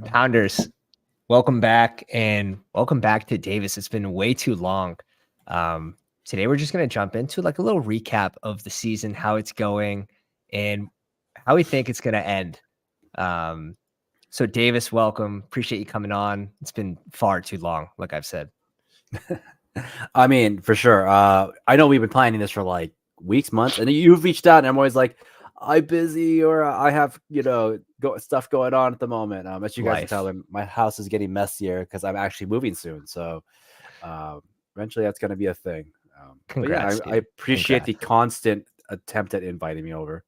Pounders, welcome back, and welcome back to Davis. It's been way too long. Today we're just going to jump into like a little recap of the season, how it's going, and how we think it's going to end. So Davis, welcome. Appreciate you coming on. It's been far too long, like I've said. I mean, for sure. I know we've been planning this for like weeks, months, and you've reached out, and I'm always like, I'm busy or I have, stuff going on at the moment. As you guys can tell, my house is getting messier because I'm actually moving soon. So eventually that's going to be a thing. Congrats, I appreciate the constant attempt at inviting me over.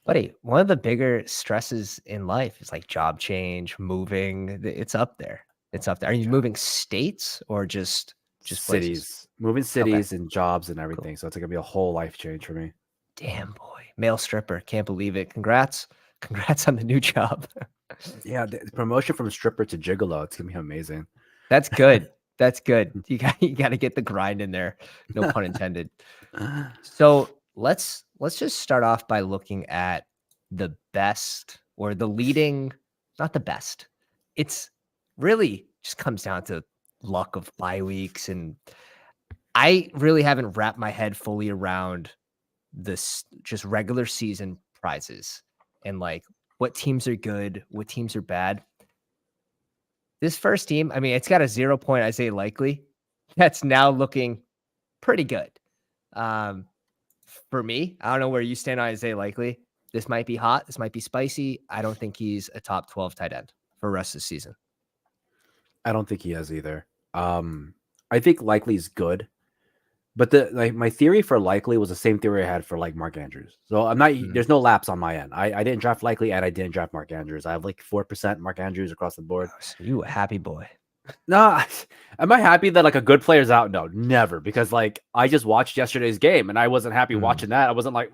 Buddy, one of the bigger stresses in life is like job change, moving. It's up there. It's up there. Are you moving states or just cities? Places? Moving cities and jobs and everything. Cool. So it's going to be a whole life change for me. Damn, boy. Male stripper. Can't believe it. Congrats on the new job. Yeah, the promotion from stripper to gigolo. It's going to be amazing. That's good. That's good. You got to get the grind in there. No pun intended. So let's just start off by looking at the best or the leading, not the best. It's really just comes down to luck of bye weeks. And I really haven't wrapped my head fully around this just regular season prizes and like what teams are good, what teams are bad. This first team, I mean, it's got a 0 point Isaiah Likely. That's now looking pretty good. For me, I don't know where you stand on Isaiah Likely. This might be hot. This might be spicy. I don't think he's a top 12 tight end for the rest of the season. I don't think he is either. I think Likely's good, but my theory for Likely was the same theory I had for like Mark Andrews. So I'm not. There's no lapse on my end. I didn't draft Likely and I didn't draft Mark Andrews. I have like 4% Mark Andrews across the board. Oh, so you a happy boy. No, am I happy that like a good player's out? No, never. Because like I just watched yesterday's game and I wasn't happy watching that. I wasn't like,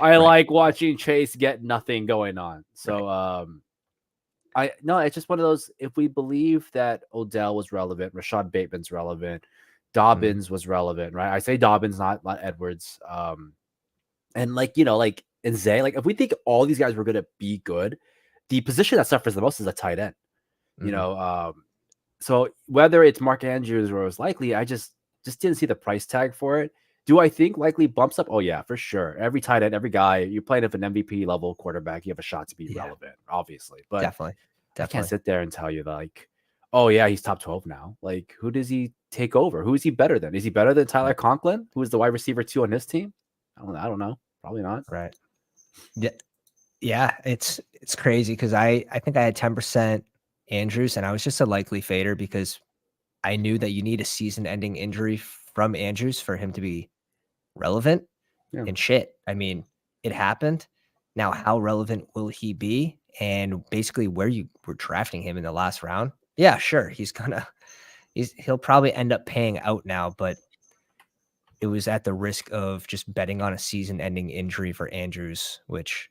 I like watching Chase get nothing going on. So it's just one of those. If we believe that Odell was relevant, Rashad Bateman's relevant, Dobbins was relevant, right? I say Dobbins, not Edwards. And like and Zay, like if we think all these guys were going to be good, the position that suffers the most is a tight end. So whether it's Mark Andrews or it was Likely, I just didn't see the price tag for it. Do I think Likely bumps up? Oh yeah, for sure. Every tight end, every guy, you're playing with an MVP level quarterback, you have a shot to be relevant, obviously. But definitely. I can't sit there and tell you like, oh yeah, he's top 12 now. Like, who does he take over? Who is he better than? Is he better than Tyler Conklin, who is the wide receiver 2 on his team? I don't know. Probably not. Right. Yeah. It's crazy because I think I had 10% Andrews and I was just a likely fader because I knew that you need a season-ending injury from Andrews for him to be relevant. Yeah. And shit, I mean, it happened. Now, how relevant will he be? And basically where you were drafting him in the last round. Yeah, sure. He'll probably end up paying out now, but it was at the risk of just betting on a season-ending injury for Andrews, which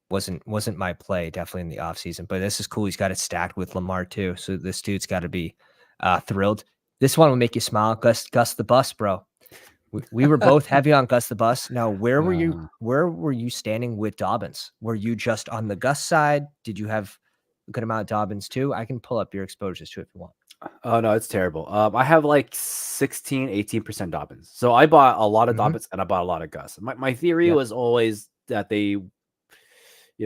wasn't my play definitely in the offseason. But this is cool. He's got it stacked with Lamar too. So this dude's got to be thrilled. This one will make you smile. Gus the Bus, bro. We were both heavy on Gus the Bus. Now, where were you standing with Dobbins? Were you just on the Gus side? Did you have a good amount of Dobbins too? I can pull up your exposures too if you want. Oh no, it's terrible. I have like 18% Dobbins. So I bought a lot of Dobbins and I bought a lot of Gus. My theory was always that they,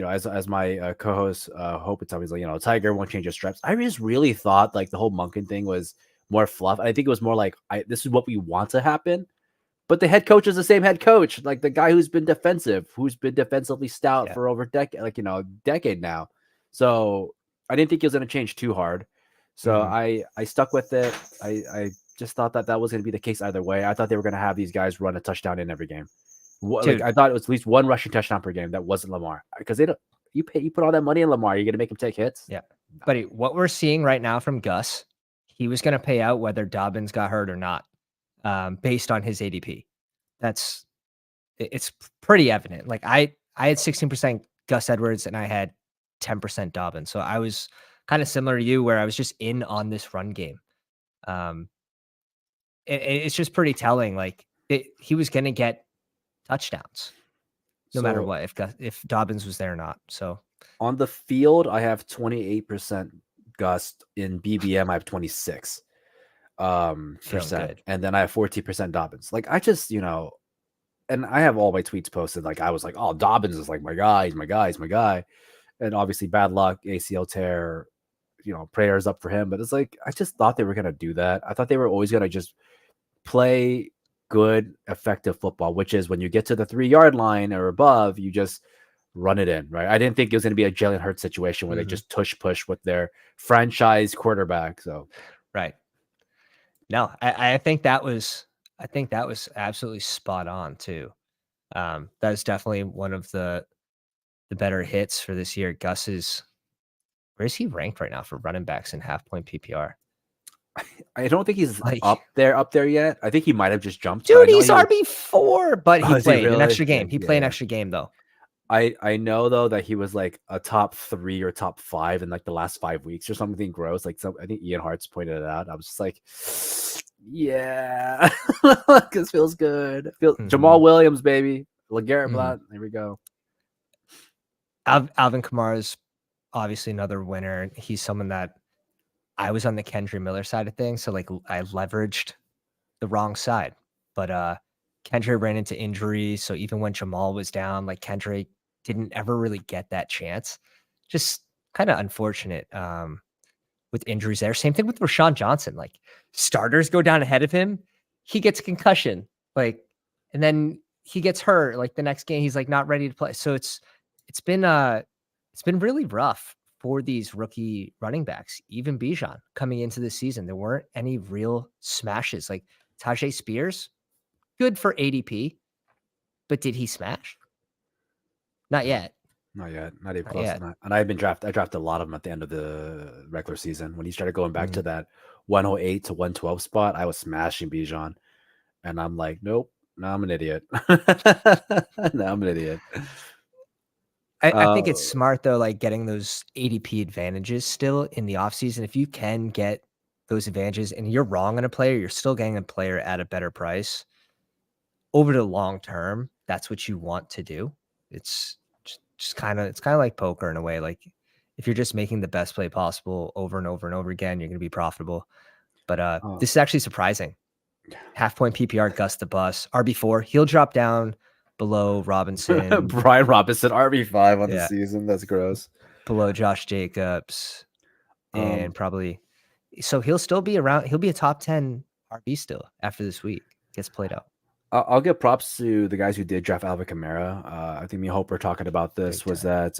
as my co-host Hope would tell me, like, Tiger won't change your straps. I just really thought like the whole Monken thing was more fluff. I think it was more like this is what we want to happen. But the head coach is the same head coach, like the guy who's been defensively stout for over a decade now. So I didn't think he was going to change too hard. So I stuck with it. I just thought that was going to be the case either way. I thought they were going to have these guys run a touchdown in every game. Like, I thought it was at least one rushing touchdown per game that wasn't Lamar, because you put all that money in Lamar, you're going to make him take hits. Yeah, buddy. What we're seeing right now from Gus, he was going to pay out whether Dobbins got hurt or not. Based on his ADP. It's pretty evident. Like I had 16% Gus Edwards and I had 10% Dobbins. So I was kind of similar to you where I was just in on this run game. It's just pretty telling. Like he was going to get touchdowns. no matter So what, if Dobbins was there or not. So on the field, I have 28% Gus. In BBM, I have 26 feeling percent, good. and then I have 14% Dobbins. Like I just, and I have all my tweets posted. Like I was like, oh, Dobbins is like my guy, he's my guy, he's my guy. And obviously bad luck, ACL tear, prayers up for him. But it's like I just thought they were gonna do that. I thought they were always gonna just play good, effective football, which is when you get to the 3-yard line or above, you just run it in, right? I didn't think it was going to be a Jalen Hurts situation where they just tush push with their franchise quarterback. So, right. No, I think that was absolutely spot on too. That is definitely one of the better hits for this year. Gus is where is he ranked right now for running backs in half point PPR? I don't think he's Like, up there yet. I think he might have just jumped, but I dude, know he's he was. RB4, but he Oh, is he played an really? extra game. He played an Yeah. extra game though. I know though that he was like a top 3 or top 5 in like the last 5 weeks or something gross. Like I think Ian Hart's pointed it out. I was just like, yeah, this feels good. Jamal Williams, baby, LeGarrette Blount. There we go. Alvin Kamara is obviously another winner. He's someone that I was on the Kendra Miller side of things, so like I leveraged the wrong side. But Kendra ran into injuries, so even when Jamal was down, like Kendra didn't ever really get that chance. Just kind of unfortunate with injuries there. Same thing with Rashawn Johnson. Like starters go down ahead of him, he gets a concussion, like, and then he gets hurt. Like the next game, he's like not ready to play. So it's been really rough for these rookie running backs. Even Bijan coming into the season, there weren't any real smashes. Like Tajay Spears, good for ADP, but did he smash? Not yet. Not yet. Not even Not close. yet. And I've been drafted. I drafted a lot of them at the end of the regular season. When he started going back to that 108 to 112 spot, I was smashing Bijan. And I'm like, nope. Now I'm an idiot. Now I'm an idiot. I think it's smart though, like getting those ADP advantages still in the offseason. If you can get those advantages and you're wrong on a player, you're still getting a player at a better price over the long term. That's what you want to do. It's just kind of like poker in a way. Like if you're just making the best play possible over and over and over again, you're going to be profitable. But this is actually surprising. Half point PPR, Gus the Bus, RB4. He'll drop down below Robinson. Brian Robinson, RB5 on the season. That's gross. Below Josh Jacobs. And probably, so he'll still be around. He'll be a top 10 RB still after this week gets played out. I'll give props to the guys who did draft Alvin Kamara. I think me and Hope were talking about this, was that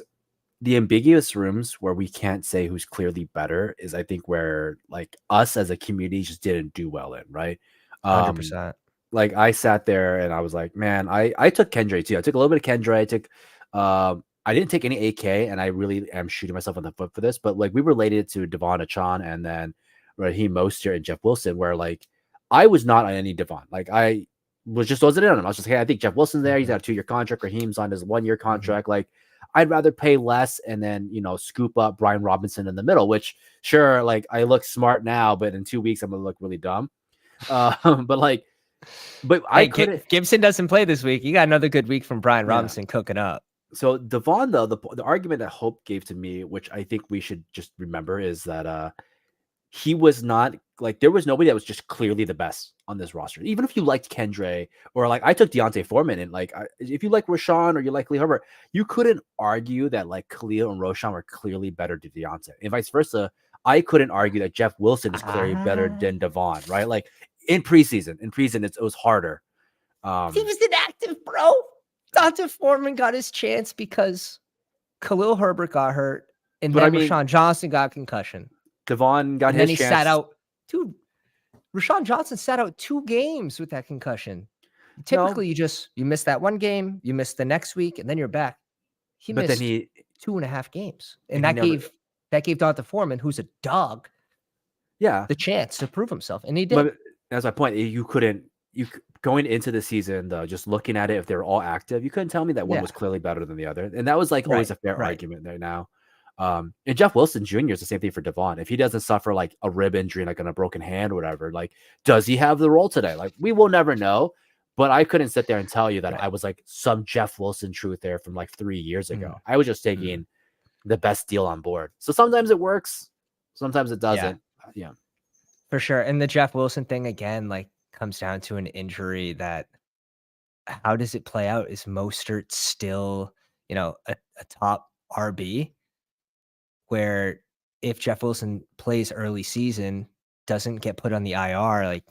the ambiguous rooms where we can't say who's clearly better is, I think, where like us as a community just didn't do well in, right? 100%. Like I sat there and I was like, man, I took Kendra too. I took a little bit of Kendra. I didn't take any AK, and I really am shooting myself in the foot for this. But like we related to Devon Achan and then Raheem Mostert and Jeff Wilson, where like I was not on any Devon. Like I wasn't in on him. I was just, hey, I think Jeff Wilson's there. He's got a 2-year contract. Raheem's on his 1-year contract. Like I'd rather pay less and then, scoop up Brian Robinson in the middle, which sure, like I look smart now, but in 2 weeks I'm gonna look really dumb. But I couldn't. Gibson doesn't play this week. You got another good week from Brian Robinson cooking up. So Devon, though, the argument that Hope gave to me, which I think we should just remember, is that he was not like, there was nobody that was just clearly the best on this roster. Even if you liked Kendre, or like I took Deontay Foreman, and like if you like Rashawn or you like Khalil Herbert, you couldn't argue that like Khalil and Rashawn were clearly better than Deontay, and vice versa. I couldn't argue that Jeff Wilson is clearly better than Devon, right? Like in preseason, it was harder. He was inactive, bro. Deontay Foreman got his chance because Khalil Herbert got hurt, and then Rashawn Johnson got concussion. Devon got his chance. And then he sat out. Dude, Rashawn Johnson sat out 2 games with that concussion. Typically, you miss that 1 game, you miss the next week, and then you're back. He missed 2.5 games, and that gave Deontay Foreman, who's a dog, the chance to prove himself, and he did. But that's my point. You going into the season, though, just looking at it, if they're all active, you couldn't tell me that one was clearly better than the other, and that was like always a fair argument there now. And Jeff Wilson Jr. is the same thing for Devon. If he doesn't suffer like a rib injury, like on a broken hand or whatever, like does he have the role today? Like we will never know. But I couldn't sit there and tell you that Right. I was like some Jeff Wilson truth there from like 3 years ago. Mm, I was just mm, taking the best deal on board. So sometimes it works, sometimes it yeah, doesn't. Yeah. for sure. And the Jeff Wilson thing again, like, comes down to an injury that how does it play out? Is Mostert still, a top RB? Where if Jeff Wilson plays early season, doesn't get put on the IR, like,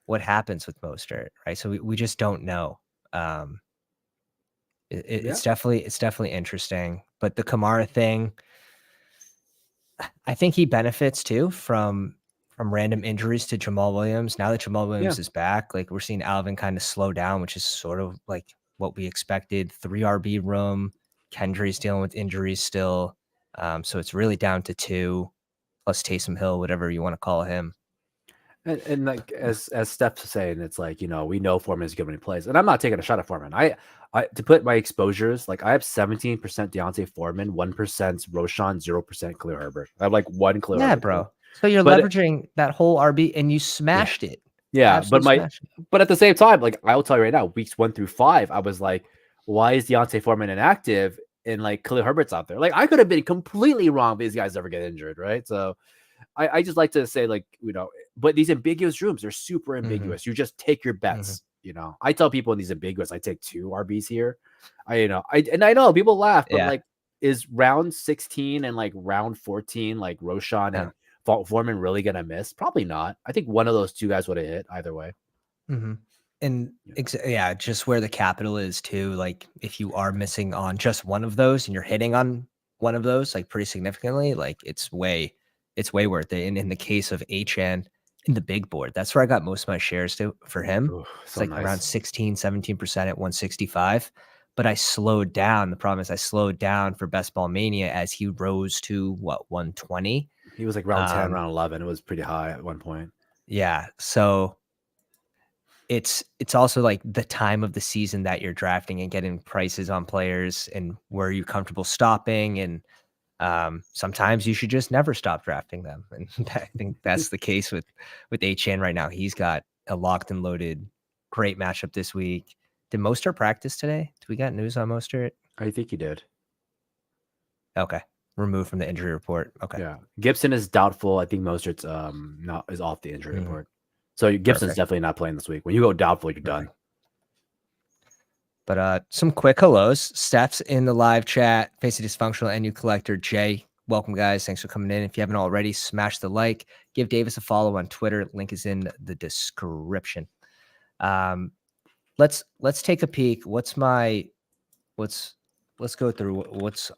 what happens with Mostert, right? So we just don't know. Um, Yeah. it's definitely interesting. But the Kamara thing, I think he benefits too from random injuries to Jamal Williams. Now that Jamal Yeah. Williams is back, like, we're seeing Alvin kind of slow down, which is sort of like what we expected. 3 RB room. Kendry's dealing with injuries still. So it's really down to 2 plus Taysom Hill, whatever you want to call him. And like as Steph's saying, it's like, we know Foreman is good when he plays. And I'm not taking a shot at Foreman. I to put my exposures, like I have 17% Deontay Foreman, 1% Roshan, 0% Khalil Herbert. I have like one Khalil Yeah, Herbert team. bro. So you're But leveraging that whole RB and you yeah, smashed it. yeah. Absolutely smashed it. But at the same time, like I will tell you right now, weeks 1 through 5, I was like, why is Deontay Foreman inactive and like Khalil Herbert's out there? Like I could have been completely wrong if these guys ever get injured, right? So I just like to say, like, but these ambiguous rooms are super Mhm, ambiguous. You just take your mhm. bets. I tell people in these ambiguous, I take 2 RBs here. I know people laugh, but Yeah, like, is round 16 and like round 14, like Roshan yeah. and Foreman really gonna miss? Probably not. I think one of those 2 guys would have hit either way. Mhm. And Yeah. yeah, just where the capital is too, like, if you are missing on just one of those and you're hitting on one of those, like, pretty significantly, like, it's way worth it. And in the case of HN in the big board, that's where I got most of my shares to for him. Ooh, It's so like around nice. 16, 17% at 165. But I slowed down. The problem is I slowed down for Best Ball Mania as he rose to what, 120? He was like round 10, Um, round 11. It was pretty high at one point. yeah. So it's also like the time of the season that you're drafting and getting prices on players and where you're comfortable stopping. And sometimes you should just never stop drafting them. And I think that's the case with HN right now. He's got a locked and loaded great matchup this week. Did Mostert practice today? Do we got news on Mostert? I think he did. Okay. Removed from the injury report. Okay. Yeah. Gibson is doubtful. I think Mostert's not is off the injury Mhm. report. So Gibson's Perfect. definitely not playing this week. When you go doubtful, you're done. Perfect. But some quick hellos. Steph's in the live chat. Face a dysfunctional NU collector. Jay, welcome, guys. Thanks for coming in. If you haven't already, smash the like. Give Davis a follow on Twitter. Link is in the description. Let's take a peek. Let's go through what's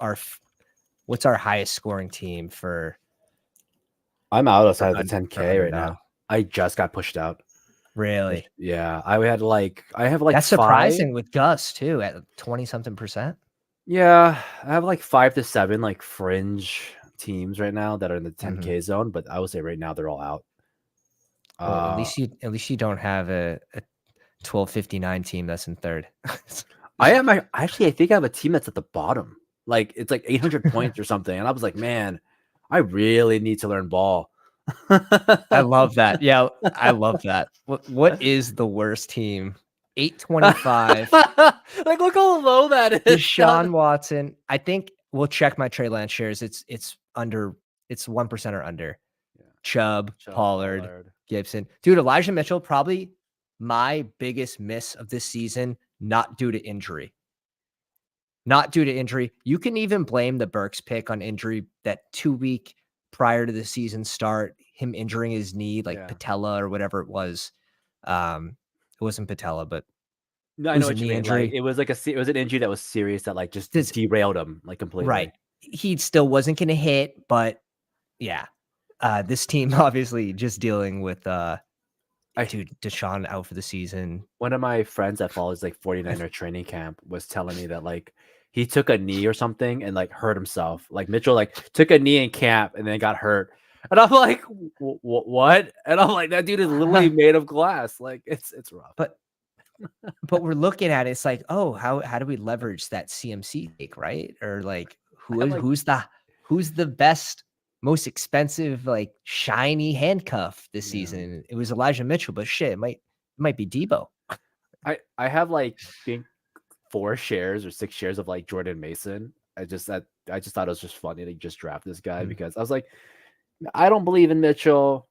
our highest scoring team for I'm out outside of the for 10K right Underdog. now. I just got pushed out. Really? Yeah. I have like That's 5. surprising with Gus too at 20 something percent. Yeah. I have like 5 to 7 like fringe teams right now that are in the Mm-hmm. 10K zone, but I would say right now they're all out. Well, at Uh, least you don't have a 1259 team that's in third. I think I have a team that's at the bottom. Like it's like 800 points or something. And I was like, man, I really need to learn ball. I love that. Yeah, I love that. What is the worst team? 825. Like, look how low that is. Deshaun Watson. I think we'll check my Trey Lance shares. It's under. It's 1% or under. Yeah. Chubb, Chubb, Pollard, Pollard. Gibson. Dude, Elijah Mitchell probably my biggest miss of this season, not due to injury. Not due to injury. You can even blame the Burks pick on injury that 2 week prior to the season start, him injuring his knee, like Yeah. patella or whatever it was. It wasn't patella, but No, it I know was a what you knee mean. Like injury. it was like it was an injury that was serious that like just This, derailed him like right. completely. He still wasn't going to hit, but yeah. This team obviously just dealing with dude, Deshaun out for the season. One of my friends that follows like 49er training camp was telling me that like he took a knee or something and like hurt himself. Like Mitchell like took a knee in camp and then got hurt. And I'm like, what? And I'm like, that dude is literally made of glass. Like it's rough. but we're looking at it, it's like, oh, how do we leverage that CMC take, right? Or like I have like who's the best, most expensive, like shiny handcuff this yeah. season? It was Elijah Mitchell, but shit, it might be Debo. I have like think 4 shares or 6 shares of like Jordan Mason. I just thought it was just funny to just draft this guy because I was like, I don't believe in Mitchell.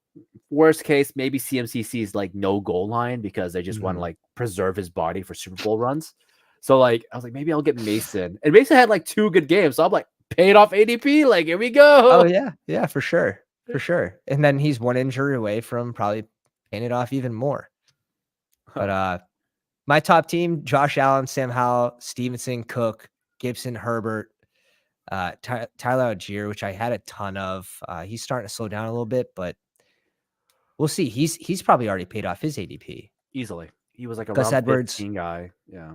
Worst case, maybe CMCC's like no goal line because they just want to like preserve his body for Super Bowl runs. So like I was like, maybe I'll get Mason. And Mason had like 2 good games. So I'm like, paid off ADP. Like, here we Oh go. yeah, yeah, for sure, for sure. And then he's 1 injury away from probably paying it off even more. But my top team: Josh Allen, Sam Howell, Stevenson, Cook, Gibson, Herbert, Tyler Algier, which I had a ton of. He's starting to slow down a little bit, but we'll see. He's probably already paid off his ADP. Easily. He was like a Gus round Edwards, 15 guy. Yeah.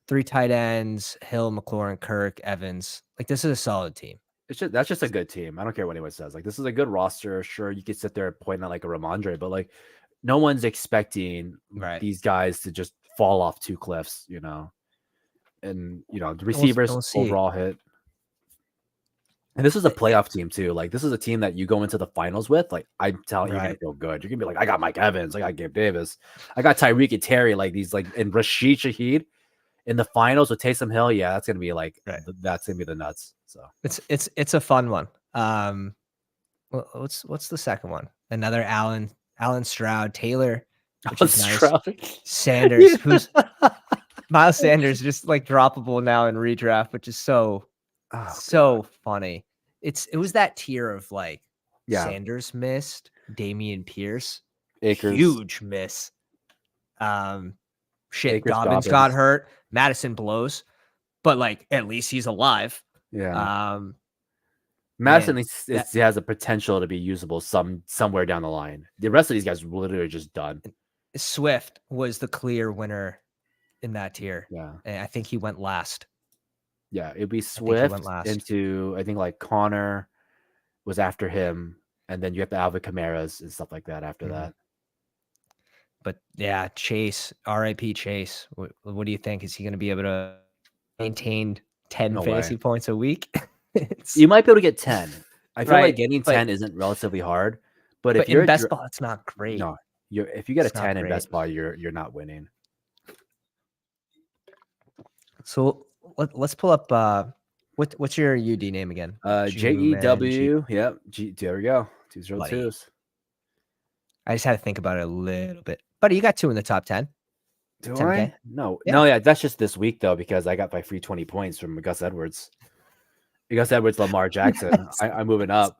three tight ends: Hill, McLaurin, Kirk, Evans. Like, this is a solid team. That's just a good team. I don't care what anyone says. Like, this is a good roster. Sure, you could sit there and point at like a Ramondre, but like no one's expecting these guys to just fall off 2 cliffs, you know. And the receivers We'll see. overall hit. And this is a playoff team too. Like, this is a team that you go into the finals with. Like, I'm telling you, you're gonna feel good. You're gonna be like, I got Mike Evans, I got Gabe Davis, I got Tyreek and Terry, like these, like, and Rashid Shaheed in the finals with Taysom Hill. Yeah, that's gonna be like that's gonna be the nuts. So it's a fun one. What's the second one? Another Allen Stroud, Taylor, which is nice. Sanders, who's Miles Sanders, just like droppable now in redraft, which is so funny. It was that tier of like Sanders missed, Damian Pierce, Akers, huge miss. Akers, Dobbins got hurt. Madison blows, but like at least he's alive. Yeah. Madison has a potential to be usable somewhere down the line. The rest of these guys are literally just done. Swift was the clear winner in that tier. Yeah. And I think he went last. Yeah, it'd be Swift into, I think, like Connor was after him, and then you have the Alvin Kamara's and stuff like that after that. But yeah, Chase, RIP Chase. What do you think? Is he going to be able to maintain 10 fantasy points a week? You might be able to get 10. I feel like getting 10 isn't relatively hard, but if you're in Bestball, it's not great. No, if you get a 10 in Bestball, you're not winning. So let's pull up. What's your UD name again? JEW. Yep. There we go. 202s. I just had to think about it a little bit. Buddy, you got 2 in the top 10. Do 10K? I? No. Yeah. No, that's just this week though, because I got my free 20 points from Gus Edwards. Lamar Jackson. I'm moving up.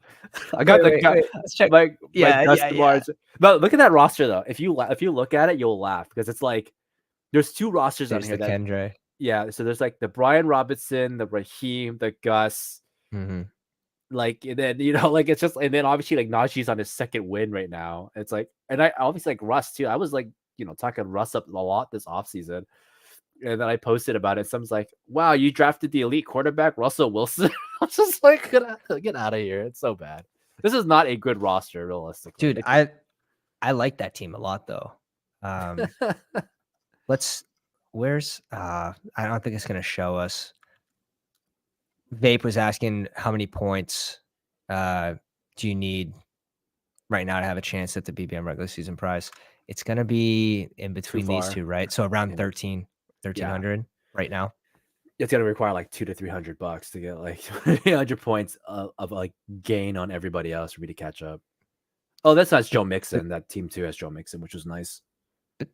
I got let's check. Lamar. But look at that roster though. If you look at it, you'll laugh because it's like there's 2 rosters on here. Kendre. Yeah, so there's like the Brian Robinson, the Raheem, the Gus. Like, and then like it's just, and then obviously like Najee's on his 2nd win right now. It's like, and I obviously like Russ too. I was like, talking Russ up a lot this offseason. And then I posted about it. Someone's like, wow, you drafted the elite quarterback, Russell Wilson. I was just like, get out of here. It's so bad. This is not a good roster, realistically. Dude, I like that team a lot though. Where's I don't think it's gonna show us. Vape was asking how many points do you need right now to have a chance at the BBM regular season prize. It's gonna be in between these 2, right? So around 1,300 right now. It's gonna require like $200 to $300 to get like 300 points of like gain on everybody else for me to catch up. Oh, that's not Joe Mixon. That team 2 has Joe Mixon, which was nice.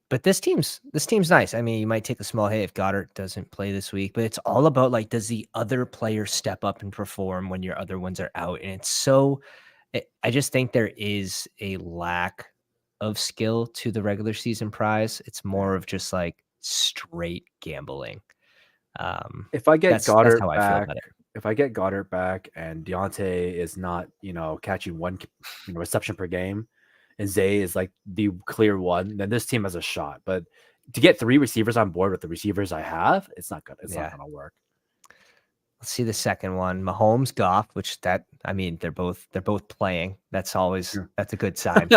But this team's nice. I mean, you might take a small hit if Goddard doesn't play this week, but it's all about like, does the other player step up and perform when your other ones are out? And it's so, I just think there is a lack of skill to the regular season prize. It's more of just like straight gambling. If I get Goddard back, and Deontay is not, catching 1 reception per game, and Zay is like the clear one, then this team has a shot. But to get 3 receivers on board with the receivers I have, it's not good. It's not going to work. Let's see the second one. Mahomes, Goff, they're both playing. That's a good sign.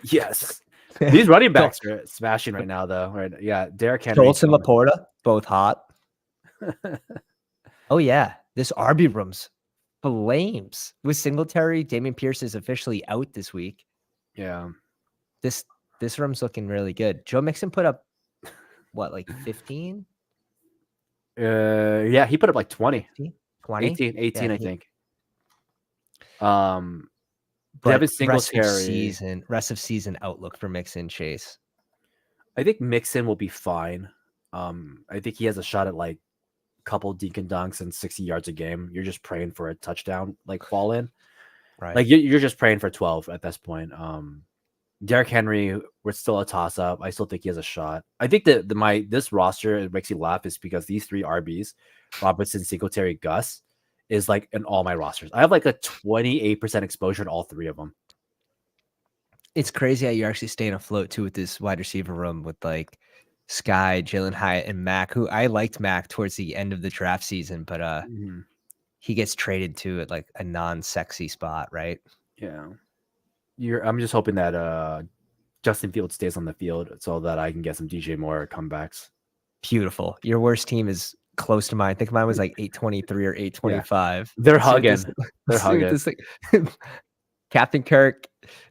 Yes. These running backs are smashing right now, though. Right? Yeah. Derrick Henry. Schultz and Laporta, both hot. Oh yeah. This RB room's flames. With Singletary, Damian Pierce is officially out this week. Yeah. This room's looking really good. Joe Mixon put up what, like 15? Yeah, he put up like 20, 20? 18, Yeah, I think. Devin but Singletary. rest of season outlook for Mixon, Chase. I think Mixon will be fine. I think he has a shot at like a couple Deacon dunks and 60 yards a game. You're just praying for a touchdown, like fall in. Right. Like you're just praying for 12 at this point. Derrick Henry, we're still a toss up. I still think he has a shot. I think that this roster, it makes you laugh, is because these three RBs, Robinson, Singletary, Gus, is like in all my rosters. I have like a 28% exposure to all three of them. It's crazy how you're actually staying afloat too with this wide receiver room with like Sky, Jalen Hyatt, and Mac, who I liked Mac towards the end of the draft season, but he gets traded to at like a non-sexy spot, right? Yeah. I'm just hoping that Justin Fields stays on the field so that I can get some DJ Moore comebacks. Beautiful. Your worst team is close to mine. I think mine was like 823 or 825. Yeah. They're hugging. They're hugging. Captain Kirk,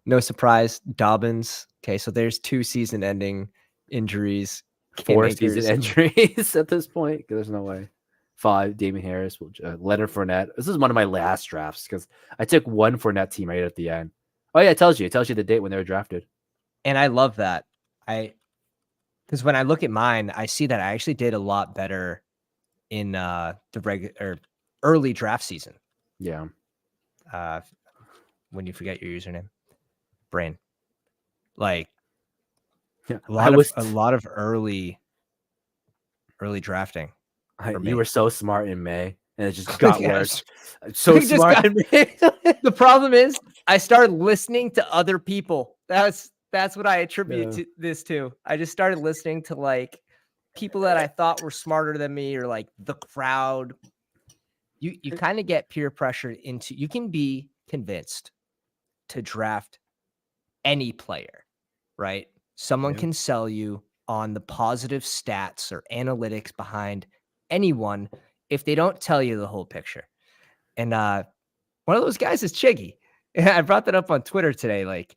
no surprise. Dobbins. Okay, so there's 2 season-ending injuries. 4 season injuries at this point. There's no way. 5, Damian Harris, Leonard Fournette. This is one of my last drafts because I took one Fournette team right at the end. Oh yeah, it tells you the date when they were drafted. And I love that. Because when I look at mine, I see that I actually did a lot better in the early draft season. Yeah. When you forget your username, brain. Like yeah, a lot of early drafting. You were so smart in May, and it just got worse. So smart in May. The problem is, I started listening to other people. That's what I attribute this to. I just started listening to like people that I thought were smarter than me, or like the crowd. You kind of get peer pressured into. You can be convinced to draft any player, right? Someone can sell you on the positive stats or analytics behind anyone if they don't tell you the whole picture. And one of those guys is Chiggy. I brought that up on Twitter today. Like,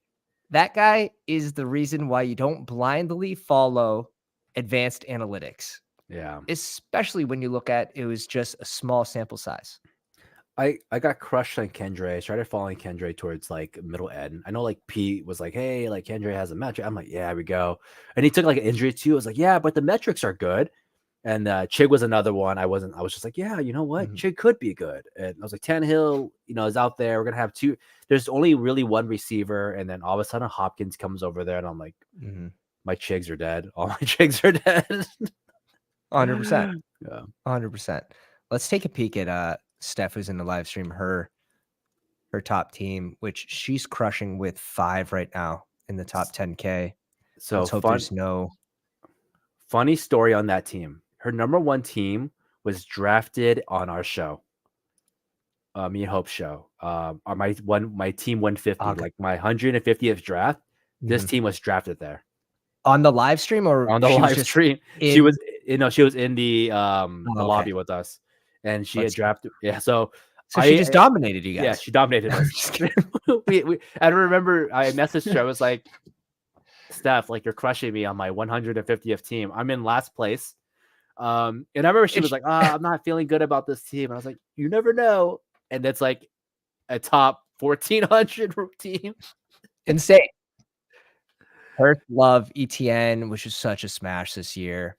that guy is the reason why you don't blindly follow advanced analytics. Yeah. Especially when you look at it was just a small sample size. I got crushed on Kendre. I started following Kendre towards like middle end. I know like Pete was like, hey, like Kendre has a metric. I'm like, yeah, we go. And he took like an injury too. I was like, yeah, but the metrics are good. And Chig was another one. I was just like, yeah, you know what? Chig could be good. And I was like, Tannehill, is out there. We're going to have 2. There's only really one receiver. And then all of a sudden Hopkins comes over there. And I'm like, my Chigs are dead. All my Chigs are dead. 100%. Yeah. 100%. Let's take a peek at Steph, who's in the live stream, her top team, which she's crushing with 5 right now in the top 10K. So let's hope there's no funny story on that team. Her number 1 team was drafted on our show. Me and Hope's show. My team 150, like my 150th draft. This team was drafted there. On the live stream or on the live stream? She was in the lobby with us, and she had drafted. Yeah, so she just dominated you guys. Yeah, she dominated us. I remember I messaged her. I was like, Steph, like you're crushing me on my 150th team. I'm in last place. And I remember she was like, I'm not feeling good about this team. And I was like, you never know. And it's like a top 1,400 team. Insane. Hurts, Love, ETN, which is such a smash this year.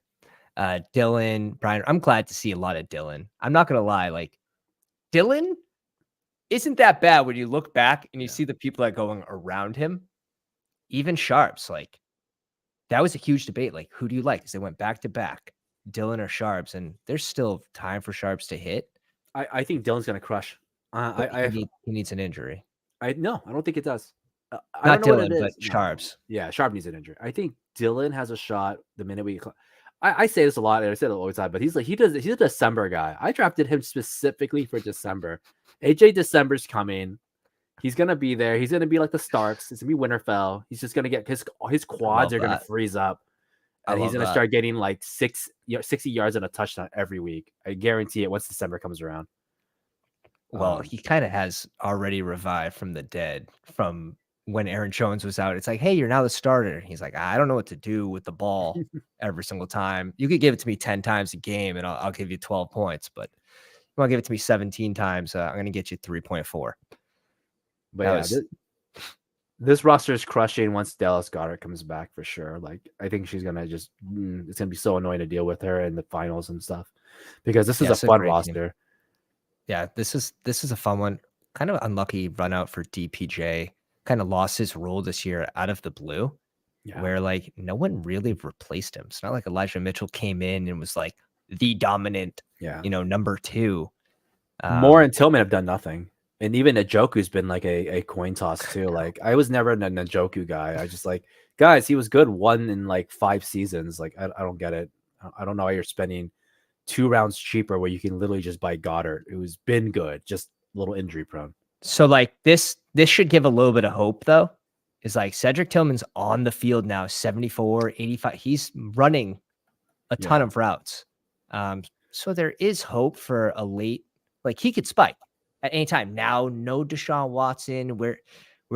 Dylan, Brian, I'm glad to see a lot of Dylan. I'm not going to lie. Like, Dylan isn't that bad when you look back and you see the people that are going around him. Even Sharps, like, that was a huge debate. Like, who do you like? Because they went back to back, Dylan or Sharps, and there's still time for Sharps to hit. I think Dylan's going to crush. He needs an injury. No, I don't think it does. I don't know Dylan, what it is. But Sharps. No. Yeah, Sharp needs an injury. I think Dylan has a shot the minute we. I say this a lot, and I say it all the time, but he's a December guy. I drafted him specifically for December. AJ December's coming. He's gonna be there. He's gonna be like the Starks. It's gonna be Winterfell. He's just gonna get his quads are gonna freeze up, and he's gonna start getting like 60 yards and a touchdown every week. I guarantee it once December comes around. Well, he kind of has already revived from the dead from when Aaron Jones was out. It's like, hey, you're now the starter. He's like, I don't know what to do with the ball every single time. You could give it to me 10 times a game and I'll give you 12 points, but you want to give it to me 17 times, I'm going to get you 3.4. But That yeah, was this roster is crushing once Dallas Goddard comes back for sure. Like, I think she's gonna just it's gonna be so annoying to deal with her in the finals and stuff because this is a it's a fun great team. roster. Yeah, this is a fun one. Kind of unlucky run out for DPJ. Kind of lost his role this year out of the blue, where like no one really replaced him. It's not like Elijah Mitchell came in and was like the dominant, number 2. Moore and Tillman have done nothing. And even Njoku's been like a coin toss too. Like, I was never a Njoku guy. I just like, guys, he was good 1 in like 5 seasons. Like, I don't get it. I don't know why you're spending 2 rounds cheaper where you can literally just buy Goddard, who's been good, just a little injury prone. So like this should give a little bit of hope though. Is like Cedric Tillman's on the field now, 74, 85. He's running a ton of routes. So there is hope for a late, like he could spike at any time. Now, no Deshaun Watson. Where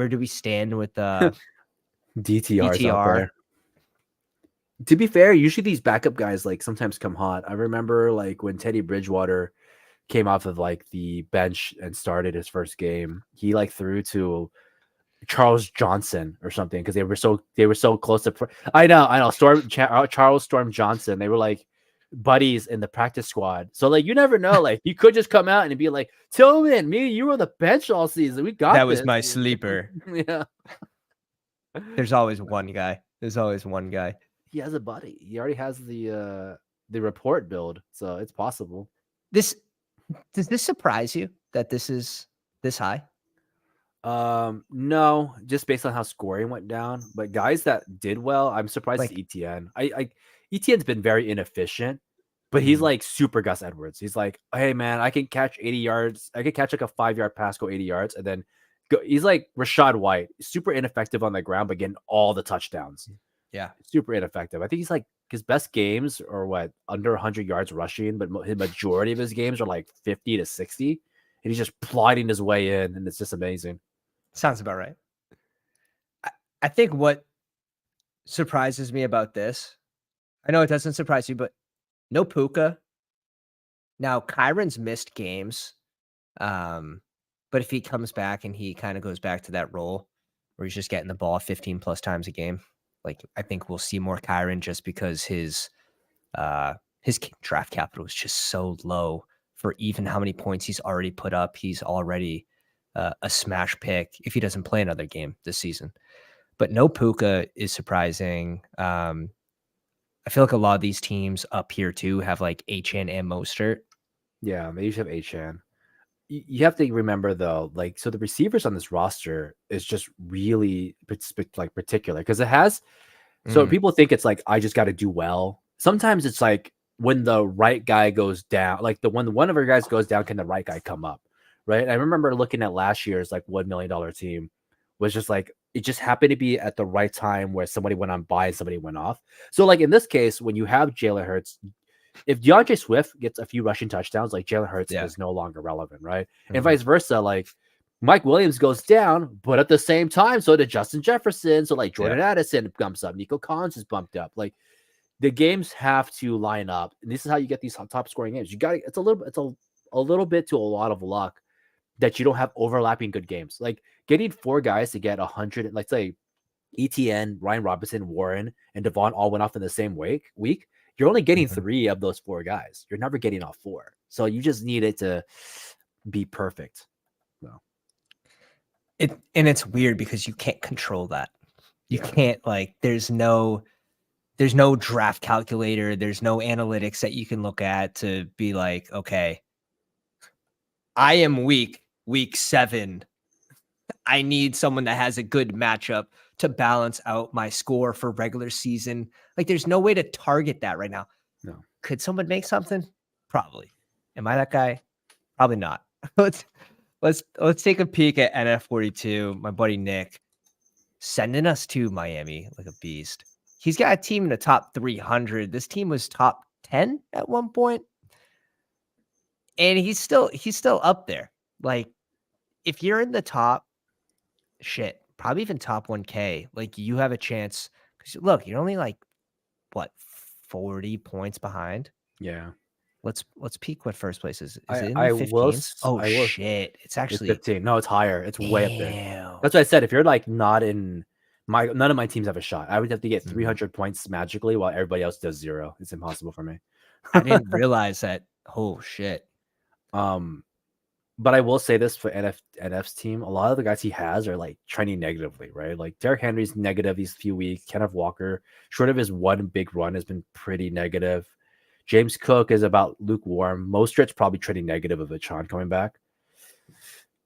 do we stand with DTRs out there? To be fair, usually these backup guys like sometimes come hot. I remember like when Teddy Bridgewater came off of like the bench and started his first game, he like threw to Charles Johnson or something because they were so close to. I know. Charles Storm Johnson. They were like buddies in the practice squad. So like you never know. Like you could just come out and be like, Tillman, me, you were on the bench all season. We got that this. was my sleeper. Yeah. There's always one guy. He has a buddy. He already has the report build, so it's possible. Does this surprise you that this is this high? No, just based on how scoring went down. But guys that did well, I'm surprised Like, it's ETN. ETN's been very inefficient, but he's like super Gus Edwards. He's like, hey man, I can catch 80 yards. I can catch like a 5-yard pass, go 80 yards, and then go. He's like Rashad White, super ineffective on the ground, but getting all the touchdowns. Yeah, super ineffective. I think he's like his best games are what, under 100 yards rushing, but his majority of his games are like 50 to 60, and he's just plodding his way in, and it's just amazing. Sounds about right. I think what surprises me about this, I know it doesn't surprise you, but no Puka. Now, Kyron's missed games, but if he comes back and he kind of goes back to that role where he's just getting the ball 15 plus times a game, like I think we'll see more Kyron just because his draft capital is just so low for even how many points he's already put up. He's already a smash pick if he doesn't play another game this season. But no Puka is surprising. I feel like a lot of these teams up here too have like HN and Mostert. Yeah, they usually have HN. You have to remember though, like, so the receivers on this roster is just really like particular because it has. So people think it's like I just got to do well. Sometimes it's like when the right guy goes down, like when one of our guys goes down, can the right guy come up? Right. I remember looking at last year's like $1 million team was just like it just happened to be at the right time where somebody went on by and somebody went off. So like in this case, when you have Jalen Hurts, if DeAndre Swift gets a few rushing touchdowns, like Jalen Hurts is no longer relevant, right? And vice versa, like Mike Williams goes down, but at the same time, so did Justin Jefferson. So like Jordan Addison bumps up, Nico Collins is bumped up. Like the games have to line up, and this is how you get these top scoring games. You got it's a little bit to a lot of luck that you don't have overlapping good games. Like getting 4 guys to get 100, let's say ETN, Ryan Robinson, Warren, and Devon all went off in the same week. You're only getting 3 of those 4 guys. You're never getting all 4. So you just need it to be perfect. No. It's weird because you can't control that. You can't like there's no draft calculator, there's no analytics that you can look at to be like, okay, I am week 7. I need someone that has a good matchup to balance out my score for regular season. Like there's no way to target that right now. No. Could someone make something? Probably. Am I that guy? Probably not. Let's take a peek at NF42. My buddy Nick sending us to Miami like a beast. He's got a team in the top 300. This team was top 10 at one point. And he's still up there. Like if you're in the top, shit, probably even top 1K, like you have a chance. Because look, you're only like what 40 points behind. Yeah. Let's peek what first place is. Is I it in the I will 15s? s Oh I will shit. It's It's actually 15. No, it's higher. It's way up there. damn. That's what I said. If you're like not in none of my teams have a shot. I would have to get Mhm. 300 points magically while everybody else does 0. It's impossible for me. I didn't realize that. Oh shit. Um, but I will say this for NF's team, a lot of the guys he has are like trending negatively, right? Like Derrick Henry's negative these few weeks. Kenneth Walker, short of his one big run, has been pretty negative. James Cook is about lukewarm. Mostert's probably trending negative of Achan coming back.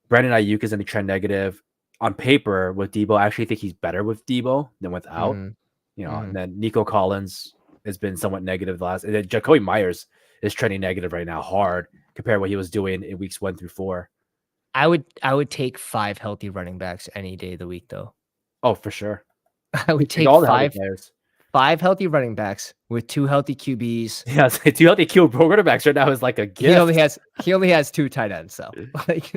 Brandon Ayuk is in the trend negative. On paper, with Debo, I actually think he's better with Debo than without. Mhm. And Mhm. then Nico Collins has been somewhat negative the last. And then Jacoby Myers is trending negative right now, hard compared to what he was doing in weeks 1 through 4. I would take 5 healthy running backs any day of the week, though. Oh, for sure. I would Take take all the healthy 5 players. 5 healthy running backs with 2 healthy QBs. Yeah, so 2 healthy Q quarterbacks right now is like a He only gift. has 2 tight ends, so, like,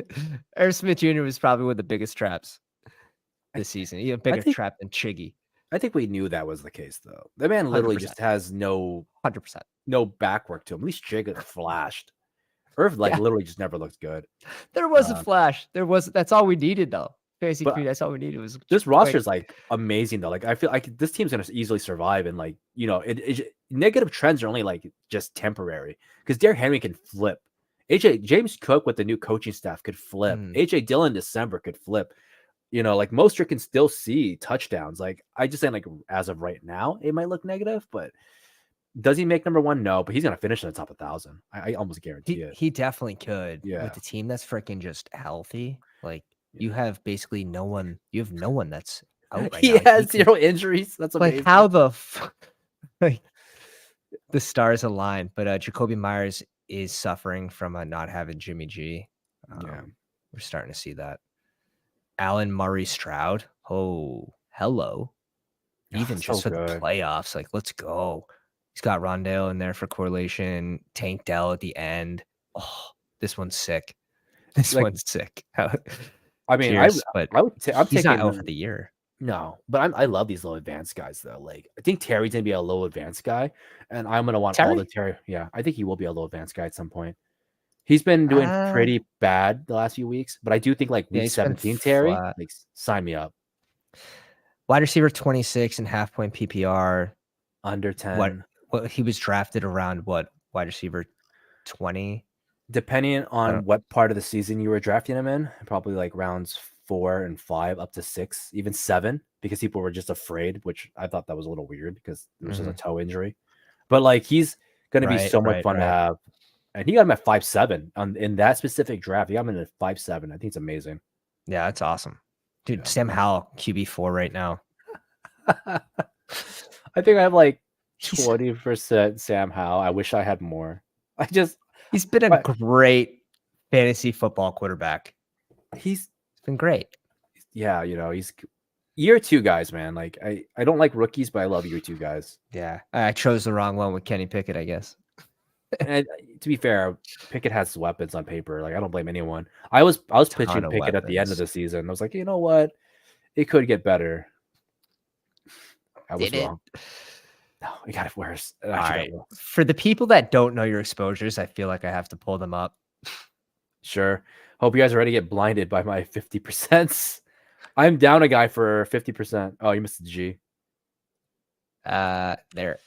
Irv Smith Jr. was probably one of the biggest traps I, this season, even I bigger think trap than Chiggy, I think we knew that was the case though. The man literally 100%, just has no 100%. back work to him. At least Jig flashed. Irv like Yeah, literally just never looked good. there was a Um, flash. That's all we needed, though. Fantasy but Creed, that's all we needed was this roster quick. is like amazing though. Like I feel like this team's gonna easily survive, and like negative trends are only like just temporary because Derrick Henry can flip. AJ James Cook with the new coaching staff could flip. Mm. AJ Dillon December could flip. Like Mostert can still see touchdowns. Like I just saying, like as of right now, it might look negative, but does he make number 1? No, but he's gonna finish in the top 1,000. I almost guarantee it. He definitely could Yeah. with a team that's freaking just healthy. Like, Yeah. you have basically no one that's out right He now. has 0 injuries. That's Like, amazing. how the like, the stars align, but, Jacoby Myers is suffering from, not having Jimmy G. Yeah. We're starting to see that. Allen Murray Stroud. Oh, hello. Even So just for the good. playoffs, like, let's go. He's got Rondale in there for correlation, Tank Dell at the end. Oh, this one's sick. This Like one's sick. I mean, Cheers, but I would I'm he's not taking out for the year. no, but I love these low advanced guys though. Like I think Terry's gonna be a low advanced guy, and I'm gonna want all the Terry? Terry. Yeah, I think he will be a low advanced guy at some point. He's been doing Uh, pretty bad the last few weeks, but I do think like yeah, week he's been 17 Terry, flat. like sign me up. Wide receiver 26 and half point PPR. Under What 10. he was drafted around what wide receiver 20? Depending I on don't what part of the season you were drafting him in, probably like rounds 4 and 5 up to 6, even 7, because people were just afraid, which I thought that was a little weird because it was just a toe injury. But like he's gonna be Right, so much right, fun to right. have. And he got him at 5'7" in that specific draft. He got him at 5'7". I think it's amazing. Yeah, that's awesome. Dude, Yeah. Sam Howell, QB4 right now. I think I have like He's 20% Sam Howell. I wish I had more. he's been a But great fantasy football quarterback. he's It's been great. yeah, he's year 2 guys, man. Like I don't like rookies, but I love year 2 guys. Yeah. I chose the wrong one with Kenny Pickett, I guess. And to be fair, Pickett has weapons on paper. Like I don't blame anyone. I was pitching Ton of Pickett at the end of weapons. the season. I was like, you know what? It could get better. I was Did it? wrong. No, it got worse. It All actually right. got worse. For the people that don't know your exposures, I feel like I have to pull them up. Sure. Hope you guys are ready to get blinded by my 50%. I'm down a guy for 50%. Oh, you missed the G. There.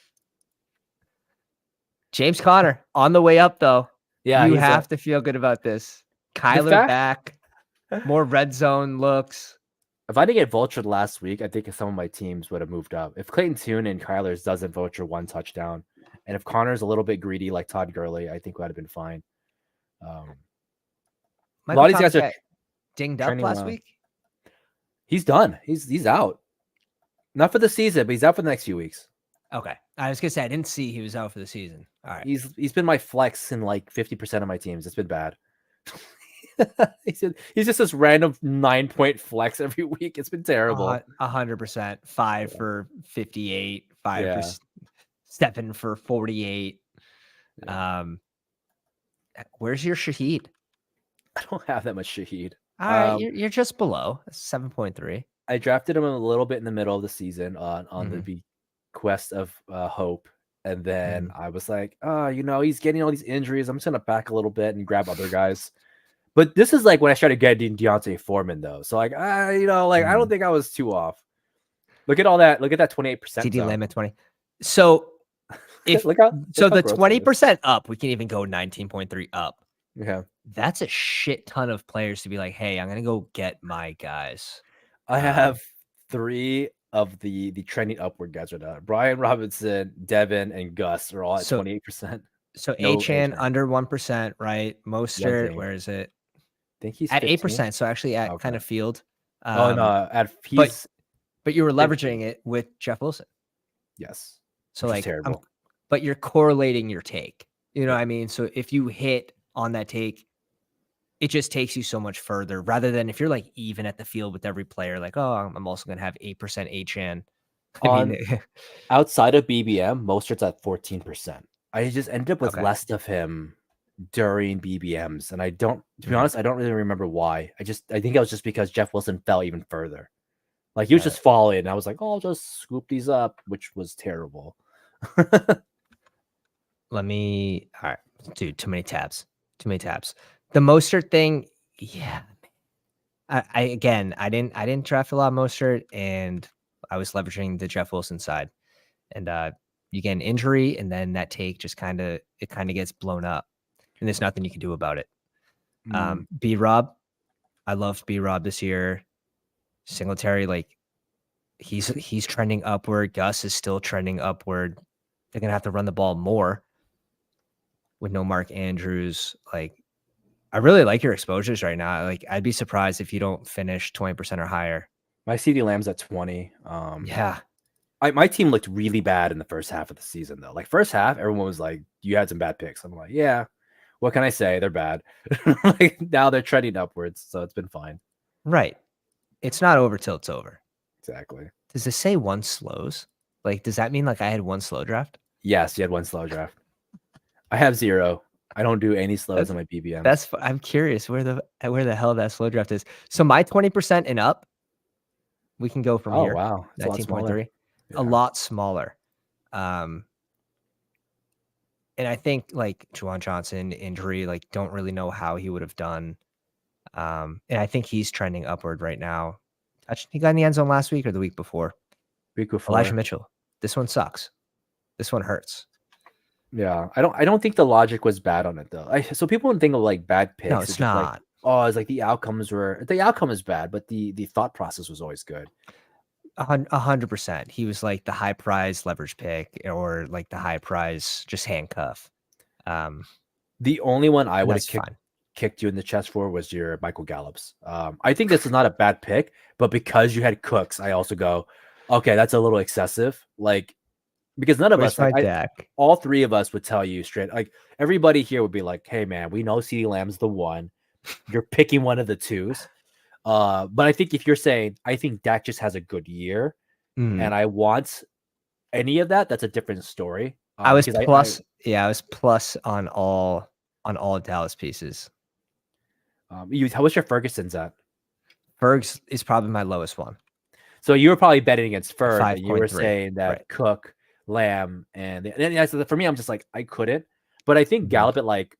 James Conner on the way up, though. Yeah, You he's have to feel good about this. Kyler fact- back, more red zone looks. If I didn't get vultured last week, I think some of my teams would have moved up. If Clayton Tune and Kyler's doesn't vulture 1 touchdown, and if Connor's a little bit greedy like Todd Gurley, I think would have been fine. A lot of these guys are dinged up trending last well. week. He's done. He's out. Not for the season, but he's out for the next few weeks. Okay. I was gonna say I didn't see he was out for the season. All right. He's been my flex in like 50% of my teams. It's been bad. he's just this random 9-point flex every week. It's been terrible. 100%. 5 for 58, 5 Yeah. for 7 for 48. Yeah. Where's your Shaheed? I don't have that much Shaheed. All right, you're just below 7.3. I drafted him a little bit in the middle of the season on Mhm, the bequest of hope, and then mhm. I was like, oh, he's getting all these injuries. I'm just gonna back a little bit and grab other guys. But this is like when I started getting Deontay Foreman though. So like, like I don't Mhm. think I was too off. Look at all that. Look at that 28% CD zone. Lamb at 20. So if look how so the gross that is. 20% up, we can even go 19.3 up. Yeah. That's a shit ton of players to be like, "Hey, I'm gonna go get my guys." I have 3 of the trending upward guys right now. Brian Robinson, Devin, and Gus are all at So 28%. so No Achan Achan. under 1%, right? One Mostert, thing. where is it? I think he's At 15. 8%, so actually at Okay. kind of field. Oh no, But he's but you were 15. leveraging it with Jeff Wilson. Yes. So Which was like terrible. but you're correlating your take. You know Yeah. what I mean? So if you hit on that take, it just takes you so much further rather than if you're like even at the field with every player, like, oh, I'm also gonna have 8% HN. I mean, On outside of BBM, Mostert's at 14%. I just ended up with okay. less of him during BBMs, and I don't, to be Mhm. honest, I don't really remember why. I think it was just because Jeff Wilson fell even further. Like he was Got just it. falling, and I was like, oh, I'll just scoop these up, which was terrible. Let me all right. Dude, too many tabs. Too many tabs. The Mostert thing, yeah. I again I didn't draft a lot of Mostert and I was leveraging the Jeff Wilson side. And you get an injury and then that take just kind of gets blown up. And there's nothing you can do about it. Mm, B Rob, I loved B Rob this year. Singletary, like he's trending upward. Gus is still trending upward. They're gonna have to run the ball more with no Mark Andrews. Like I really like your exposures right now. Like I'd be surprised if you don't finish 20% or higher. my CD Lamb's at 20. Yeah. My team looked really bad in the first half of the season, though. Like first half, everyone was like, "You had some bad picks." I'm like, "Yeah, what can I say? They're bad." Like now they're trending upwards, so it's been fine. Right. It's not over till it's over. Exactly. Does this say one slows? Like, does that mean like I had one slow draft? Yes, you had one slow draft. I have 0. I don't do any slows That's on my BBMs. I'm curious where the hell that slow draft is. So my 20% and up, we can go from Oh here. wow, it's a lot smaller. 19.3. A Yeah, lot smaller. Um, and I think like Juwan Johnson injury, like don't really know how he would have done. And I think he's trending upward right now. He got in the end zone last week or the week before. week Elijah before. Mitchell. This one sucks. This one hurts. Yeah, I don't think the logic was bad on it though. So people don't think of like bad No, picks. It's it's just like, not. oh, it's like the outcome is bad, but the thought process was always good. 100%. He was like the high prize leverage pick or like the high prize just handcuff. Um, The only one I and would have that's fine. kicked you in the chest for was your Michael Gallups. I think this is not a bad pick, but because you had Cooks, I also go, okay, that's a little excessive. Like because none of Where's us like my deck? all 3 of us would tell you straight. Like everybody here would be like, hey man, we know CeeDee Lamb's the one. You're picking one of the twos. But I think if you're saying I think Dak just has a good year and Mhm. I want any of that, that's a different story. I was Because I plus, yeah, I was plus on all Dallas pieces. how was your Ferguson's at? Ferg's is probably my lowest one So you were probably betting against at Ferg, but you were 5.3. saying Right. that Cook, Lamb, and yeah. So for me, I'm just like I couldn't. But I think Mhm, Gallup at like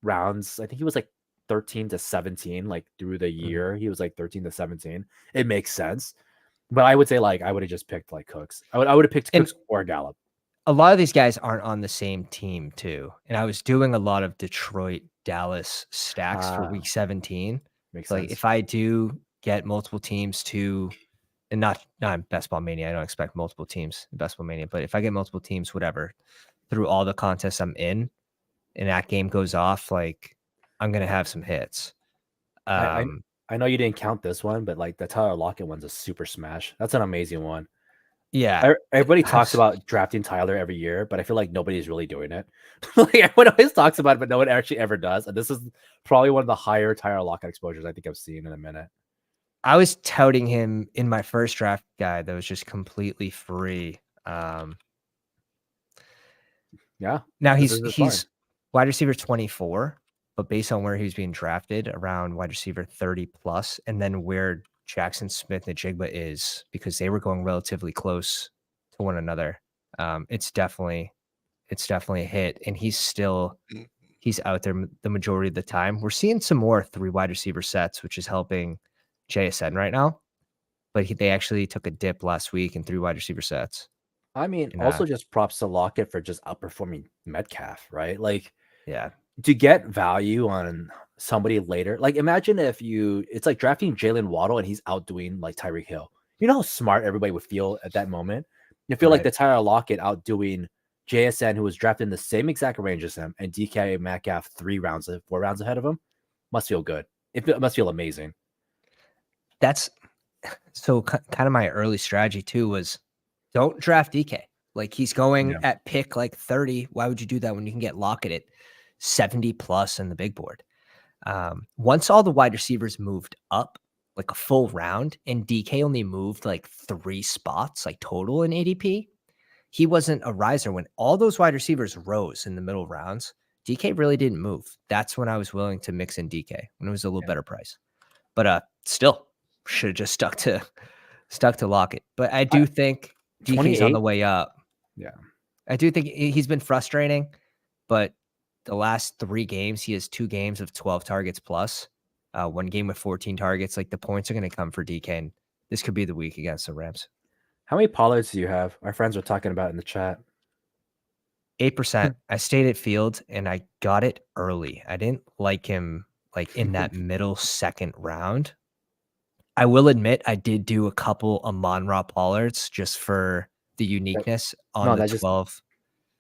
rounds. I think he was like 13 to 17. Like through the mhm. year, he was like 13 to 17. It makes sense. But I would say like I would have just picked like Cooks. I would have picked And Cooks or Gallup. a lot of these guys aren't on the same team too. And I was doing a lot of Detroit, Dallas stacks for Ah, week 17. makes So like sense. if I do get multiple teams to and not in Best Ball Mania, I don't expect multiple teams in Best Ball Mania, but if I get multiple teams, whatever, through all the contests I'm in and that game goes off, like I'm gonna have some hits. I I Um I know you didn't count this one, but like the Tyler Lockett one's a super smash. That's an amazing one. yeah. Everybody I talks was about drafting Tyler every year, but I feel like nobody's really doing it. Like everyone always talks about it, but no one actually ever does. And this is probably one of the higher Tyler Lockett exposures I think I've seen in a minute. I was touting him in my first draft guide that was just completely free. Yeah, Now this is fine. he's wide receiver 24, but based on where he's being drafted, around wide receiver 30 plus, and then where Jackson Smith-Njigba is, because they were going relatively close to one another. It's definitely a hit, and he's out there the majority of the time. We're seeing some more 3 wide receiver sets, which is helping JSN right now. But they actually took a dip last week in 3 wide receiver sets. I mean, And, also just props to Lockett for just outperforming Metcalf, right? Like, yeah, to get value on somebody later, like imagine if it's like drafting Jalen Waddle and he's outdoing like Tyreek Hill. You know how smart everybody would feel at that moment? You feel like right. the Tyler Lockett outdoing JSN, who was drafted in the same exact range as him, and DK Metcalf 4 rounds ahead of him. Must feel good. It must feel amazing. That's so kind of my early strategy too was don't draft DK. Like he's going Yeah. at pick like 30. Why would you do that when you can get Lockett at 70 plus in the big board? Once all the wide receivers moved up like a full round and DK only moved like 3 spots like total in ADP, he wasn't a riser. When all those wide receivers rose in the middle rounds, DK really didn't move. That's when I was willing to mix in DK when it was a little better price. But still should have just stuck to Lockett. But I do think DK's on the 28. way up. Yeah. I do think he's been frustrating, but the last 3 games, he has 2 games of 12 targets plus, 1 game with 14 targets. Like the points are going to come for DK, and this could be the week against the Rams. How many Pollards do you have? Our friends were talking about in the chat. 8%. I stayed at Field and I got it early. I didn't like him like in that middle second round. I will admit I did do a couple Amon-Ra Pollards just for the uniqueness on No, the 12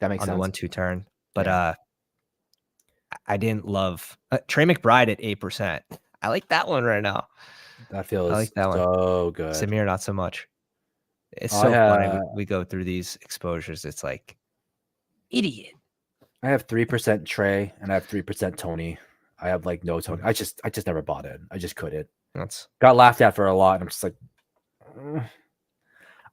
that makes on the sense. 1-2 turn. But Yeah. I didn't love Trey McBride at 8%. I like that one right now. That I feels like that one. so good. Samir, not so much. It's I so funny. We go through these exposures. It's like idiot. I have 3% Trey and I have 3% Tony. I have like no Tony. I just never bought it. I just couldn't. Got laughed at for a lot. And I'm just like,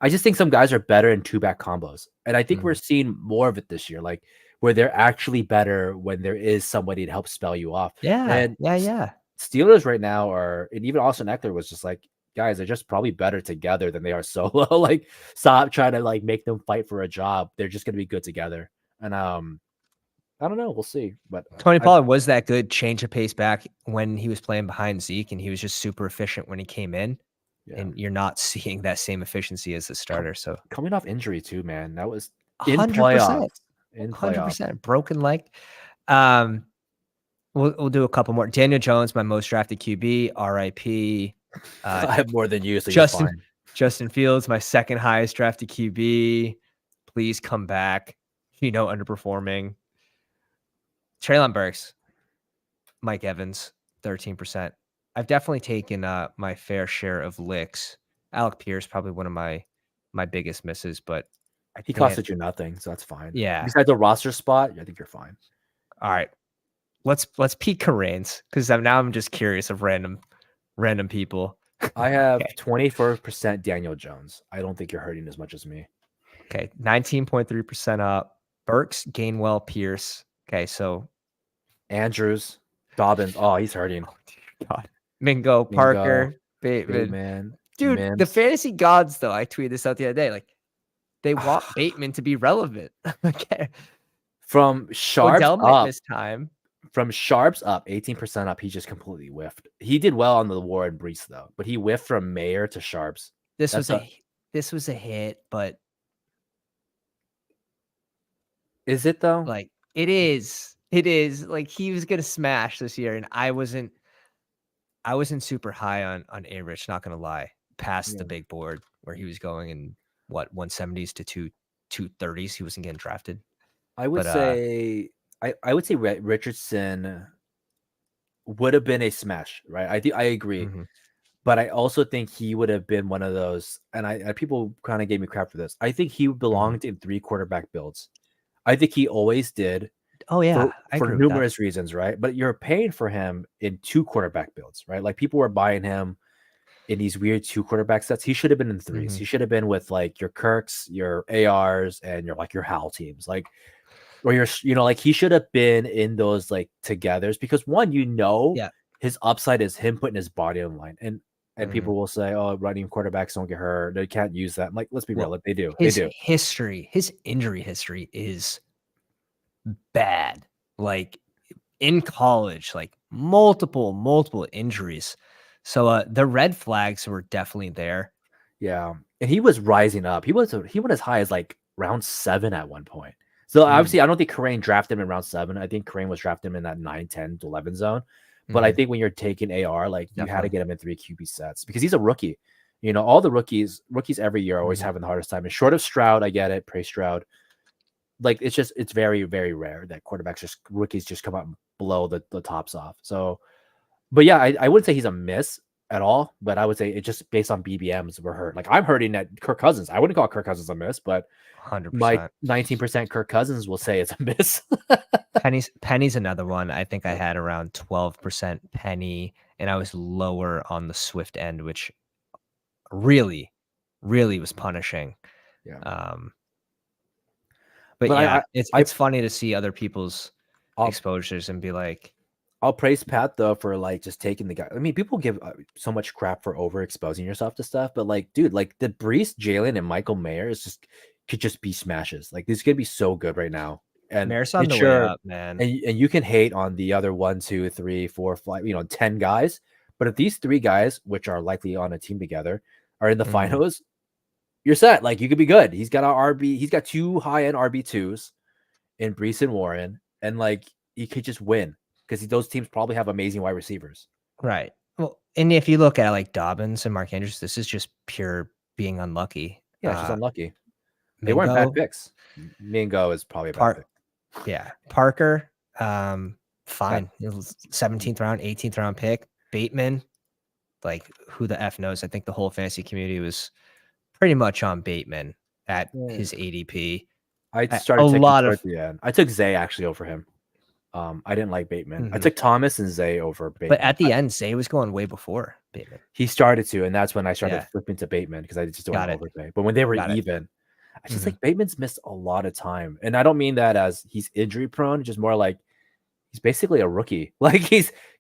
I just think some guys are better in 2-back combos. And I think we're seeing more of it this year, like where they're actually better when there is somebody to help spell you off. Yeah. And Yeah. Steelers right now are, and even Austin Eckler was just like, guys, they're just probably better together than they are solo. Like, stop trying to like make them fight for a job. They're just gonna be good together. And I don't know. We'll see. But Tony Pollard was that good change of pace back when he was playing behind Zeke, and he was just super efficient when he came in. Yeah. And you're not seeing that same efficiency as the starter. So coming off injury too, man. That was in 100%. playoffs. In 100% broken leg. We'll do a couple more. Daniel Jones, my most drafted QB, RIP. I have more than you, so Justin Fields, my second highest drafted QB. Please come back. Underperforming. Treylon Burks, Mike Evans, 13%. I've definitely taken my fair share of licks. Alec Pierce, probably one of my biggest misses, but he costed you nothing, so that's fine. Yeah. Besides the roster spot, I think you're fine. All right. Let's peek Kareem's, because now I'm just curious of random people. I have 24% Daniel Jones. I don't think you're hurting as much as me. Okay, 19.3% up. Burks, Gainwell, Pierce. Okay, so Andrews, Dobbins. Oh, he's hurting. Oh, God. Mingo, Parker, Bateman. Dude, Mims. The fantasy gods, though, I tweeted this out the other day. Like, they want Bateman to be relevant. Okay. From Sharps up this time. From Sharps up, 18% up, he just completely whiffed. He did well on the Warren Brees though, but he whiffed from Mayer to Sharps. This was a hit, but is it though? Like it is. It is. Like he was gonna smash this year, and I wasn't super high on A-Rich, not gonna lie. Past the big board where he was going in 170s to 230s. He wasn't getting drafted. I would say Richardson would have been a smash, right? I agree. But I also think he would have been one of those, and people kind of gave me crap for this. I think he belonged in 3 quarterback builds. I think he always did. Oh yeah, for numerous reasons, right? But you're paying for him in 2 quarterback builds, right? Like people were buying him in these weird 2 quarterback sets. He should have been in 3s. He should have been with like your Kirks, your ARs, and your Hal teams, like, or like he should have been in those like togethers, because one, his upside is him putting his body on the line, and and people will say, "Oh, running quarterbacks don't get hurt. They can't use that." Like, let's be real, Well, like they do. They his do. injury history is bad. Like in college, like multiple injuries. So the red flags were definitely there. Yeah, and he was rising up. He went as high as like round 7 at one point. So obviously, I don't think Kareem drafted him in round 7. I think Kareem was drafted him in that 9, 10, 11 zone. But I think when you're taking AR, like you had to get him in 3 QB sets because he's a rookie. You know, all the rookies every year are always having the hardest time. And short of Stroud, I get it, praise Stroud. Like it's very, very rare that rookies just come out and blow the tops off. So, but yeah, I wouldn't say he's a miss at all, but I would say it just based on BBMs we're hurt. Like I'm hurting at Kirk Cousins. I wouldn't call Kirk Cousins a miss, but 100%. my 19% Kirk Cousins will say it's a miss. Penny's another one. I think I had around 12% Penny, and I was lower on the Swift end, which really, really was punishing. Yeah. But yeah, it's funny to see other people's I'll, exposures and be like, I'll praise Pat though for like just taking the guy. I mean, people give so much crap for overexposing yourself to stuff, but like, dude, like the Brees, Jalen, and Michael Mayer could just be smashes. Like these could be so good right now. And Mayer's on the way up, man. And you can hate on the other 1, 2, 3, 4, 5, 10 guys. But if these 3 guys, which are likely on a team together, are in the finals, you're set. Like you could be good. He's got he's got 2 high-end RB2s in Brees and Warren, and like he could just win because those teams probably have amazing wide receivers. Right. Well, and if you look at like Dobbins and Mark Andrews, this is just pure being unlucky. Yeah, it's just unlucky. They weren't bad picks. Mingo is probably a bad pick. Yeah. Parker, fine. 17th round, 18th round pick. Bateman, like who the F knows? I think the whole fantasy community was pretty much on Bateman at his ADP. I started taking towards the end. I took Zay actually over him. I didn't like Bateman. I took Thomas and Zay over Bateman. But at the end, Zay was going way before Bateman. He started to, and that's when I started flipping to Bateman because I just don't want to overpay. But when they were even, I just like Bateman's missed a lot of time. And I don't mean that as he's injury prone, just more like he's basically a rookie. Like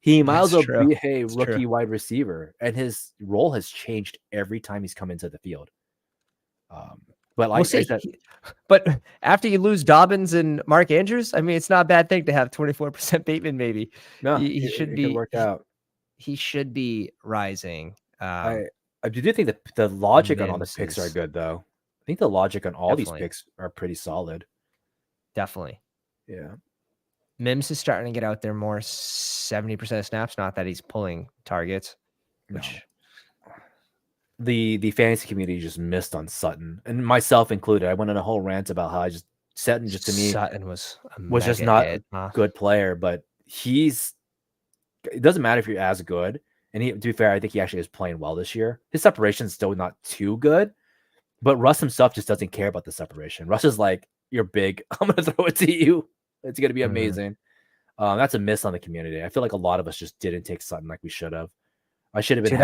he might as well be a rookie wide receiver. And his role has changed every time he's come into the field. But like I said, but after you lose Dobbins and Mark Andrews, I mean, it's not a bad thing to have 24% Bateman. Maybe he should be work out. He should be rising. I do think that the logic on all the picks are good, though. I think the logic on all these picks are pretty solid. Definitely. Yeah. Mims is starting to get out there more, 70% of snaps. Not that he's pulling targets. Which the fantasy community just missed on Sutton, and myself included. I went on a whole rant about how Sutton just to me Sutton was just not a good player, but it doesn't matter if you're as good. And to be fair, I think he actually is playing well this year. His separation is still not too good, but Russ himself just doesn't care about the separation. Russ is like, you're big. I'm going to throw it to you. It's going to be amazing. That's a miss on the community. I feel like a lot of us just didn't take Sutton like we should have. I should have been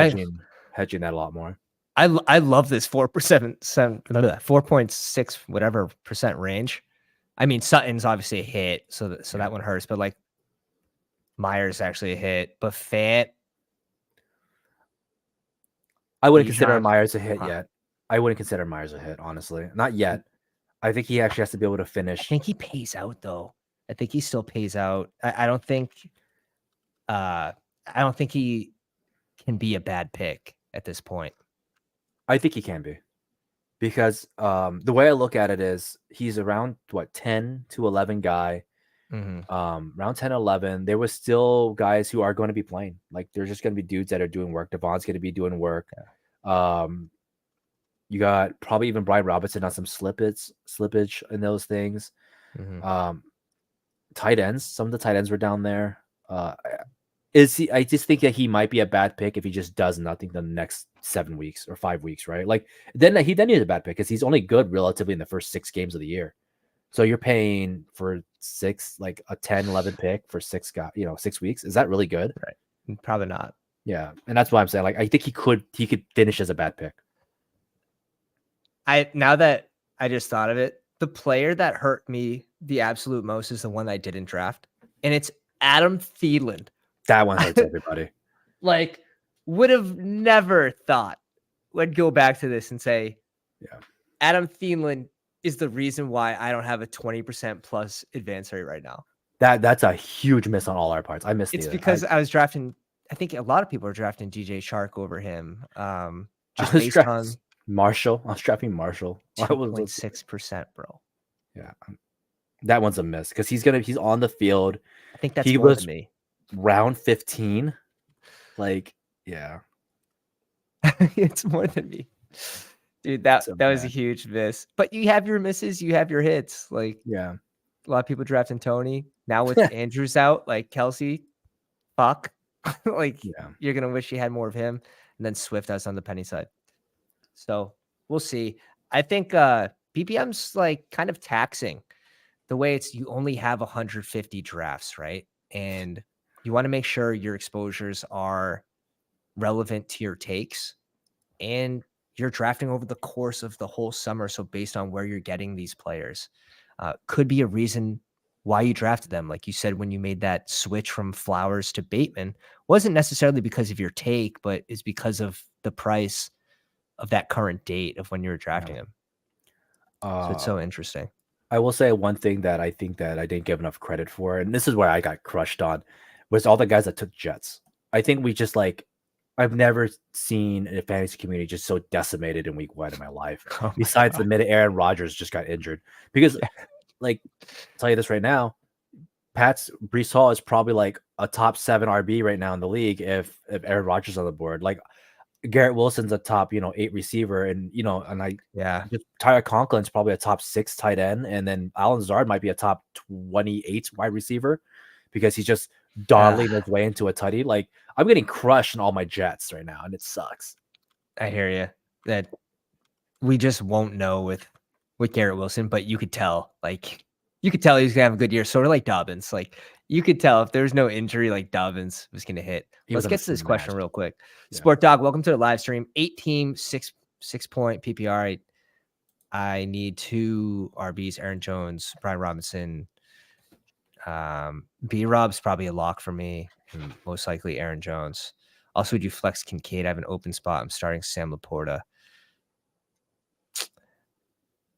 hedging that a lot more. I love this 4.6 whatever percent range. I mean, Sutton's obviously a hit, so that one hurts. But like Myers actually a hit, but Fant, I wouldn't consider Myers a hit yet. I wouldn't consider Myers a hit, honestly, not yet. I think he actually has to be able to finish. I think he pays out though. I think he still pays out. I don't think he can be a bad pick at this point. I think he can be, because the way I look at it is he's around 10 to 11 guy. Round 10, 11, there was still guys who are going to be playing. Like there's just going to be dudes that are doing work. Devon's going to be doing work. You got probably even Brian Robinson on some slippage in those things. Tight ends, some of the tight ends were down there. I just think that he might be a bad pick if he just does nothing the next 7 weeks or 5 weeks, right? Like then he's a bad pick because he's only good relatively in the first 6 games of the year. So you're paying for 6, like a 10, 11 pick for 6 weeks. Is that really good? Right. Probably not. Yeah. And that's why I'm saying, like, I think he could finish as a bad pick. Now that I just thought of it, the player that hurt me the absolute most is the one I didn't draft. And it's Adam Thielen. That one hurts everybody. Like would have never thought would go back to this and say, Yeah. Adam Thielen is the reason why I don't have a 20% plus advance rate right now. That's a huge miss on all our parts. I missed It's Thielen. because I was drafting. I think a lot of people are drafting DJ Shark over him. I Just was based on Marshall. I was drafting Marshall. 2.6%, bro. Yeah, that one's a miss because he's on the field. I think that's He more was than me. round 15. Like, yeah, It's more than me. Dude, that so was a bad. huge miss. But you have your misses, you have your hits. Like Yeah, a lot of people drafting Tony. Now with Andrews out, like Kelsey, fuck. Like yeah. you're gonna wish you had more of him. And then Swift us on the penny side. So we'll see. I think BPM's like kind of taxing the way it's you only have 150 drafts, right? And you want to make sure your exposures are relevant to your takes and you're drafting over the course of the whole summer. So based on where you're getting these players, could be a reason why you drafted them. Like you said, when you made that switch from Flowers to Bateman, wasn't necessarily because of your take, but is because of the price of that current date of when you were drafting him. So it's so interesting. I will say one thing that I think that I didn't give enough credit for, and this is where I got crushed on, was all the guys that took Jets. I think we just I've never seen a fantasy community just so decimated in week 1 in my life. Oh my Besides God. the minute Aaron Rodgers just got injured, because like, I'll tell you this right now, Brees Hall is probably like a top 7 RB right now in the league if Aaron Rodgers is on the board. Like Garrett Wilson's a top 8 receiver, and Yeah. just Tyler Conklin's probably a top 6 tight end, and then Alan Lazard might be a top 28 wide receiver because he's just dawdling his way into a tutty. Like I'm getting crushed in all my Jets right now, and it sucks. I hear you. That we just won't know with Garrett Wilson, but you could tell, he's gonna have a good year. Sort of like Dobbins. Like you could tell if there's no injury, like Dobbins was gonna hit. Let's get to this question real quick. Yeah. Sport Dog, welcome to the live stream. 8-team, 6-point PPR. I need 2 RBs, Aaron Jones, Brian Robinson. B-Rob's probably a lock for me, and most likely Aaron Jones. Also, would you flex Kincaid? I have an open spot. I'm starting Sam Laporta.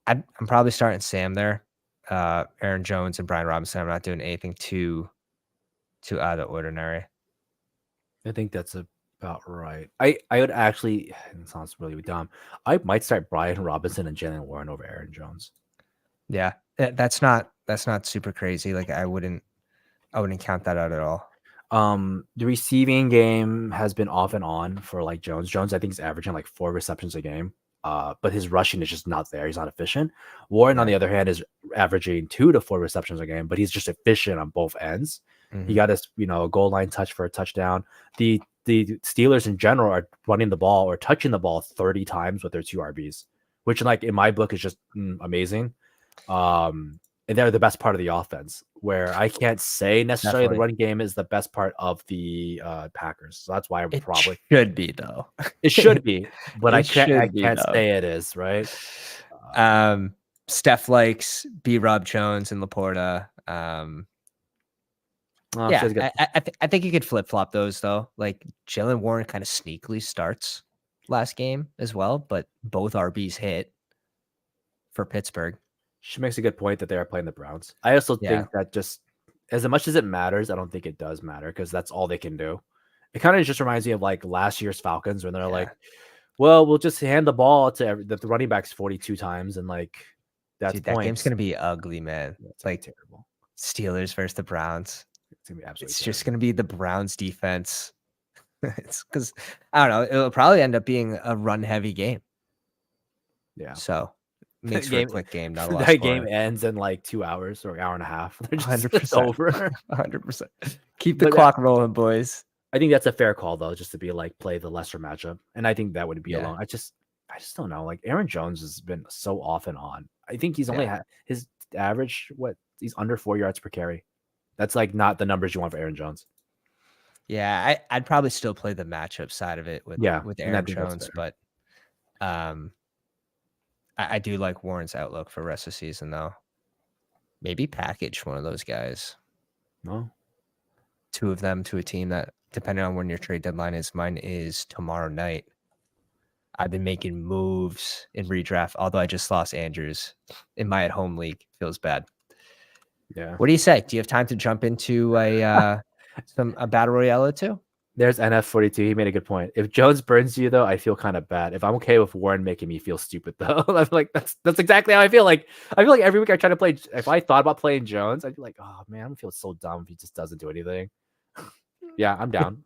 I'm probably starting Sam there. Aaron Jones and Brian Robinson. I'm not doing anything too out of the ordinary. I think that's about right. I would actually, it sounds really dumb, I might start Brian Robinson and Jalen Warren over Aaron Jones. Yeah, that's not super crazy. Like I wouldn't count that out at all. The receiving game has been off and on for like Jones. Jones, I think, is averaging like 4 receptions a game. But his rushing is just not there. He's not efficient. Warren, on the other hand, is averaging 2 to 4 receptions a game, but he's just efficient on both ends. He got his, goal line touch for a touchdown. The Steelers in general are running the ball or touching the ball 30 times with their 2 RBs, which like in my book is just amazing. And they're the best part of the offense, where I can't say necessarily the running game is the best part of the Packers. So that's why It probably should be though. It should be, but I can't though. say it is, right? Steph likes B-Rob Jones and Laporta. I think you could flip-flop those though. Like Jalen Warren kind of sneakily starts last game as well, but both RBs hit for Pittsburgh. She makes a good point that they are playing the Browns. I also think that just as much as it matters, I don't think it does matter because that's all they can do. It kind of just reminds me of like last year's Falcons when they're like, well, we'll just hand the ball to the running backs 42 times. And like, that game's going to be ugly, man. It's like terrible. Steelers versus the Browns. It's going to be absolutely It's just going to be the Browns defense. It's because I don't know. It'll probably end up being a run heavy game. Yeah. So makes for a quick game. Not a lot. That game ends in like 2 hours or an hour and a half. They're just 100% over. 100%. Keep the clock rolling, boys. I think that's a fair call though, just to be like play the lesser matchup. And I think that would be alone. I just don't know. Like Aaron Jones has been so off and on. I think he's only had his average, he's under 4 yards per carry. That's like not the numbers you want for Aaron Jones. Yeah, I'd probably still play the matchup side of it with Aaron Jones, but I do like Warren's outlook for rest of the season though. Maybe package one of those guys. No. 2 of them to a team that depending on when your trade deadline is. Mine is tomorrow night. I've been making moves in redraft, although I just lost Andrews in my at-home league. Feels bad. Yeah. What do you say? Do you have time to jump into a battle royale or two? There's NF42. He made a good point. If Jones burns you, though, I feel kind of bad. If I'm okay with Warren making me feel stupid, though, I'm like, that's exactly how I feel. Like, I feel like every week I try to play. If I thought about playing Jones, I'd be like, oh man, I'm feel so dumb if he just doesn't do anything. Yeah, I'm down.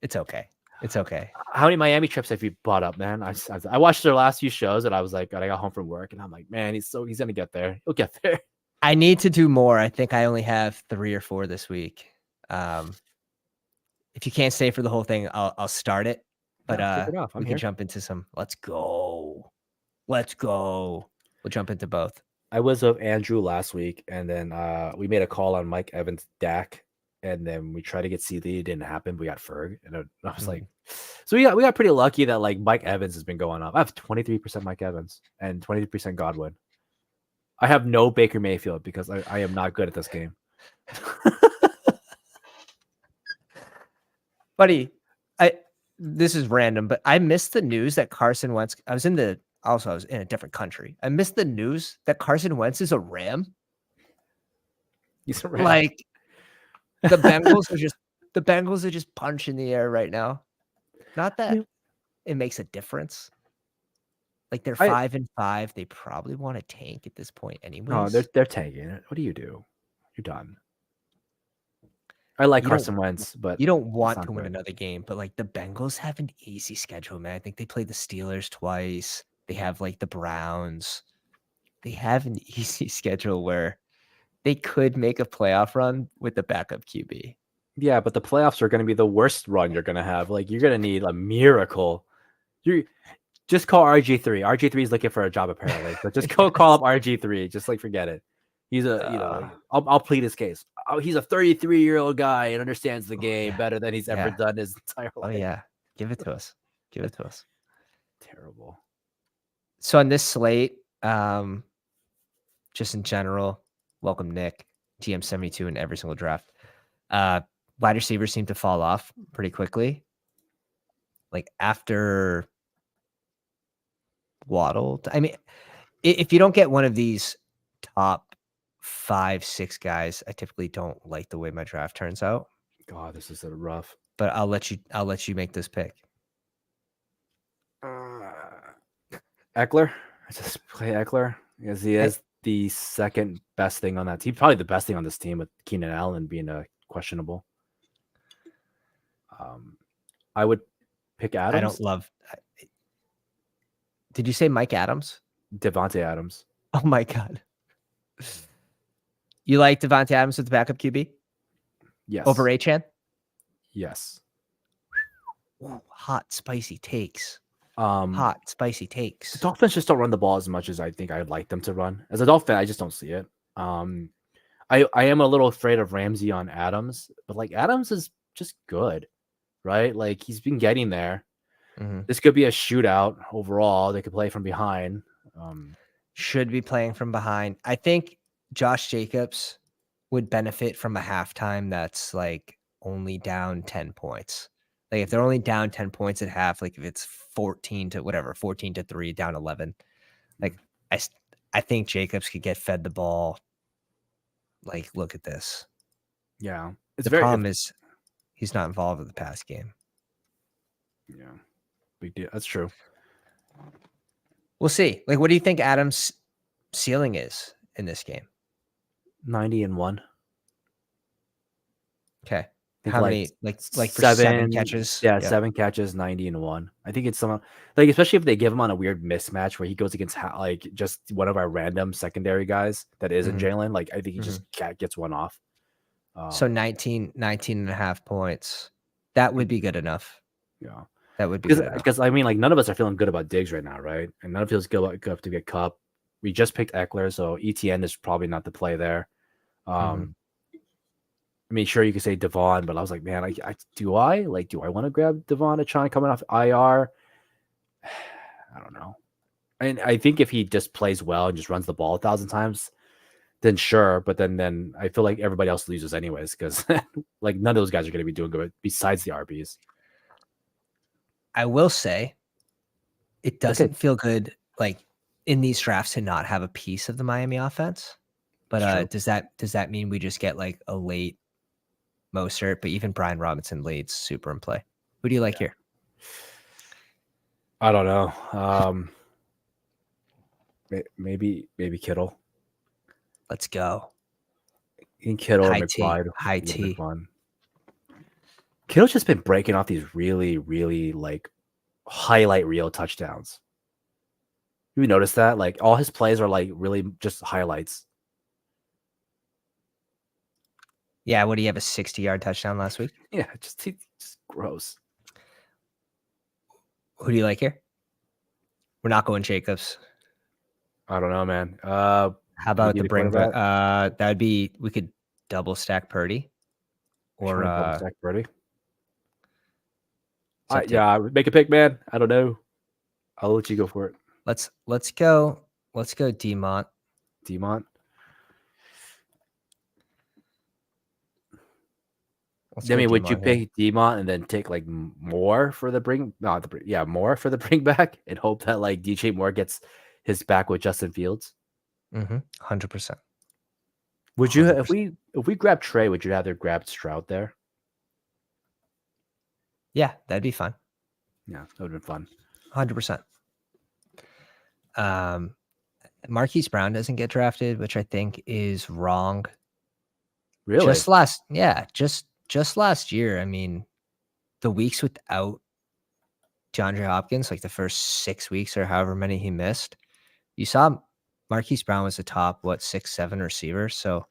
It's okay. It's okay. How many Miami trips have you bought up, man? I watched their last few shows, and I was like, I got home from work, and I'm like, man, he's gonna get there. He'll get there. I need to do more. I think I only have 3 or 4 this week. If you can't stay for the whole thing, I'll start it. But we can jump into some. Let's go. We'll jump into both. I was with Andrew last week, and then we made a call on Mike Evans Dak, and then we tried to get CD. It didn't happen. We got Ferg, and I was like, so we got pretty lucky that like Mike Evans has been going up. I have 23% Mike Evans and 23% Godwin. I have no Baker Mayfield because I am not good at this game. Buddy, this is random, but I missed the news that Carson Wentz. I was in a different country. I missed the news that Carson Wentz is a Ram. He's a Ram. Like the Bengals are just punching the air right now. Not that it makes a difference. Like they're 5-5. They probably want to tank at this point anyways. No, they're tanking it. What do? You're done. I like Carson Wentz, but you don't want to win another game. But like the Bengals have an easy schedule, man. I think they play the Steelers twice. They have like the Browns. They have an easy schedule where they could make a playoff run with the backup QB. Yeah, but the playoffs are going to be the worst run you're going to have. Like you're going to need a miracle. You just call RG3. RG3 is looking for a job apparently. But just call up RG3. Just like forget it. He's I'll plead his case. Oh, he's a 33-year-old guy and understands the game better than he's ever done his entire life. Oh yeah, give it to us. Terrible. So on this slate, just in general, welcome Nick, TM72 in every single draft. Wide receivers seem to fall off pretty quickly. Like after Waddle, I mean, if you don't get one of these top 5-6 guys, I typically don't like the way my draft turns out. God, this is a rough. But I'll let you make this pick. Eckler. I just play Eckler because he is the second best thing on that team. Probably the best thing on this team with Keenan Allen being questionable. I would pick Adams. I don't love. Did you say Mike Adams? Devontae Adams. Oh my God. You like Devontae Adams with the backup QB? Yes. Over Achane? Yes. Ooh, hot, spicy takes. The Dolphins just don't run the ball as much as I think I'd like them to run. As a Dolphin, I just don't see it. I am a little afraid of Ramsey on Adams, but like Adams is just good, right? Like he's been getting there. Mm-hmm. This could be a shootout overall. They could play from behind. Should be playing from behind. I think Josh Jacobs would benefit from a halftime that's like only down 10 points. Like if they're only down 10 points at half, like if it's 14-3, down 11, like I think Jacobs could get fed the ball. Like, look at this. Yeah. The problem is he's not involved with the pass game. Yeah. Big deal. That's true. We'll see. Like, what do you think Adams' ceiling is in this game? 90-1. Okay. How many? Like for 7 catches? Yeah, 7 catches, 90-1. I think it's some like especially if they give him on a weard mismatch where he goes against like just one of our random secondary guys that isn't Jalen. Like I think he just gets one off. So 19 and a half points. That would be good enough. Yeah. That would be because I mean like none of us are feeling good about Diggs right now, right? And none of us feels good to get Cup. We just picked Eckler, so ETN is probably not the play there. I mean, sure, you could say Devon, but I was like, man, do I want to grab Devon Achane coming off IR? I don't know. And I think if he just plays well and just runs the ball 1,000 times, then sure. But then I feel like everybody else loses anyways because like none of those guys are going to be doing good besides the RBs. I will say it Okay, doesn't feel good, like, in these drafts to not have a piece of the Miami offense, it's true. but, does that mean we just get, like, a late Mostert, but even Brian Robinson late's super in play. Who do you like here? I don't know. Maybe Kittle. Let's go. In Kittle or High T. McBride High would have been T. fun. Kittle's just been breaking off these really, really like highlight reel touchdowns. You notice that? Like all his plays are like really just highlights. Yeah, what do you have, a 60-yard touchdown last week? Yeah, just gross. Who do you like here? We're not going Jacobs. I don't know, man. How about the bring back? quarterback? That would be, we could double stack Purdy, If you or want to double stack Brody. it's up to you. Yeah, make a pick, man. I don't know. I'll let you go for it. Let's go Demont. Demont. Let's I go mean, would you Demont here. pick Demont and then take like more for the bring? More for the bring back and hope that like DJ Moore gets his back with Justin Fields. 100%. Would you, if we grab Trey, would you rather grab Stroud there? Yeah, that'd be fun. Yeah, that would have been fun. 100%. Marquise Brown doesn't get drafted, which I think is wrong. Really? Just last year, I mean, the weeks without DeAndre Hopkins, like the first 6 weeks or however many he missed, you saw Marquise Brown was the top, 6, 7 receiver. So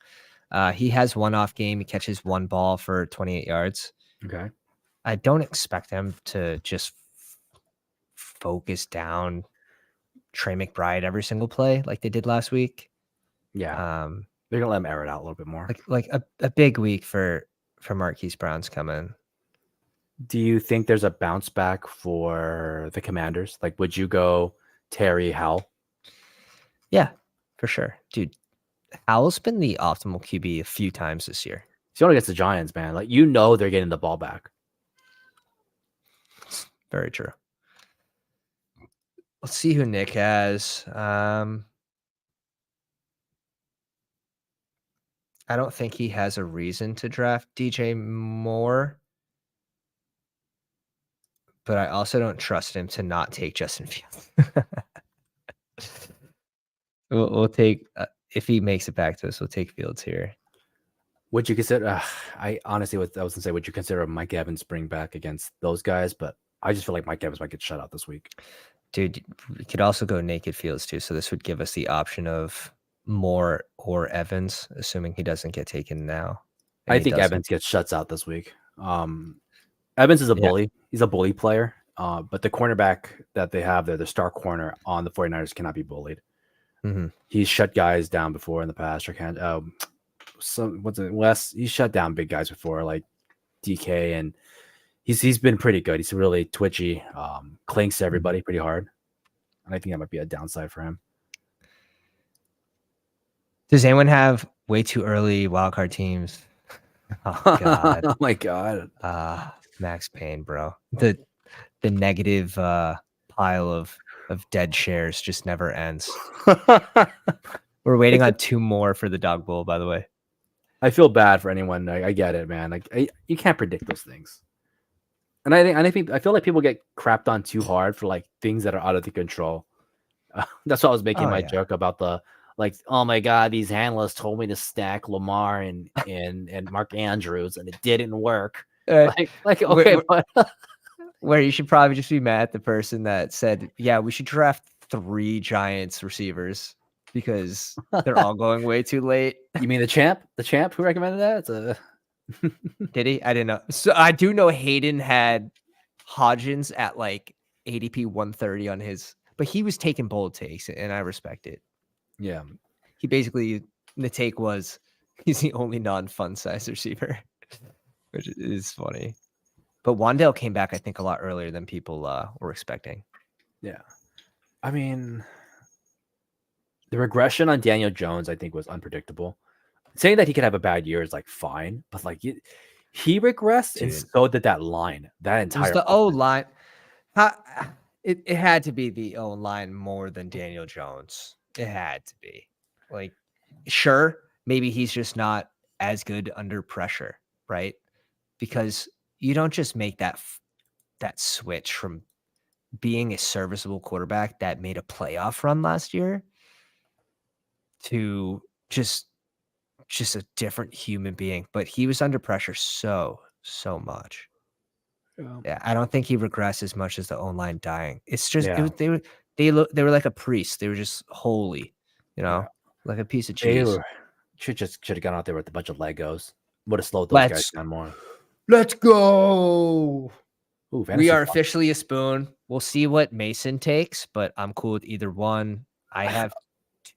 he has one off game. He catches one ball for 28 yards. Okay. I don't expect him to just focus down Trey McBride every single play like they did last week. Yeah. They're gonna let him air it out a little bit more. Like a big week for Marquise Brown's coming. Do you think there's a bounce back for the Commanders? Like, would you go Terry Howell? Yeah, for sure, dude. Howell's been the optimal QB a few times this year. He's going against the Giants, man. Like, you know they're getting the ball back. Very true. Let's see who Nick has. I don't think he has a reason to draft DJ Moore, but I also don't trust him to not take Justin Fields. We'll take, if he makes it back to us, we'll take Fields here. Would you consider? I honestly, I was gonna say, would you consider Mike Evans bring back against those guys? But I just feel like Mike Evans might get shut out this week. Dude, we could also go naked Fields too. So this would give us the option of Moore or Evans, assuming he doesn't get taken now. I think Evans gets shuts out this week. Evans is a bully. He's a bully player. But the cornerback that they have there, the star corner on the 49ers, cannot be bullied. Mm-hmm. He's shut guys down before in the past. Or can't. Wes? He's shut down big guys before, like DK, and he's been pretty good. He's really twitchy. Clinks to everybody pretty hard. And I think that might be a downside for him. Does anyone have way too early wildcard teams? Oh God! Oh my God! Max Payne, bro. The negative pile of dead shares just never ends. We're waiting on 2 more for the dog bowl, by the way. I feel bad for anyone. I get it, man. Like you can't predict those things. And I feel like people get crapped on too hard for like things that are out of the control. That's why I was making my joke about the like, oh my God, these analysts told me to stack Lamar and Mark Andrews, and it didn't work. Okay, but where you should probably just be mad at the person that said, yeah, we should draft 3 Giants receivers because they're all going way too late. You mean the champ? The champ who recommended that? Did he? I didn't know. So I do know Hayden had Hodgins at like ADP 130 on his, but he was taking bold takes, and I respect it. Yeah. He basically, the take was he's the only non-fun size receiver, which is funny. But Wan'Dale came back, I think, a lot earlier than people were expecting. Yeah. I mean, The regression on Daniel Jones, I think, was unpredictable. Saying that he could have a bad year is like fine, but like he regressed, and Dude. so did that line. That It was entire the O offense. line. It had to be the O line more than Daniel Jones. It had to be. Like, sure, maybe he's just not as good under pressure, right? Because you don't just make that switch from being a serviceable quarterback that made a playoff run last year to just a different human being. But he was under pressure so much. Yeah, I don't think he regressed as much as the O-line dying. It's just Yeah, they were like a priest. They were just holy, yeah. like a piece of They cheese. were should have gone out there with a bunch of Legos. Would have slowed those guys Let's down more. let's go. Ooh, We fantasy are fun. officially a spoon. We'll see what Mason takes, but I'm cool with either one. I have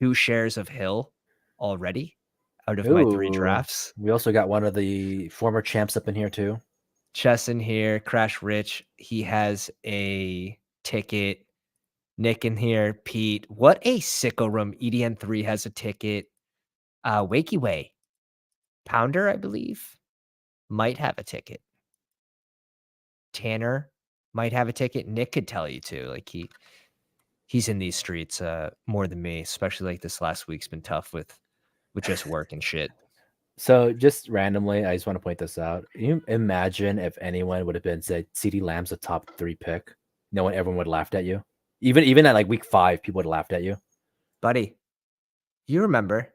2 shares of Hill already out of my 3 Ooh, drafts. we also got one of the former champs up in here too. Chess in here, Crash Rich. He has a ticket. Nick in here, Pete. What a sicko room. EDN3 has a ticket. Wakey Way. Pounder, I believe, might have a ticket. Tanner might have a ticket. Nick could tell you too. Like he's in these streets more than me, especially like this last week's been tough with just work and shit. So just randomly, I just want to point this out. Can you imagine if anyone would have been said CeeDee Lamb's a top 3 pick? No one, everyone would have laughed at you. Even at like week 5, people would have laughed at you. Buddy, you remember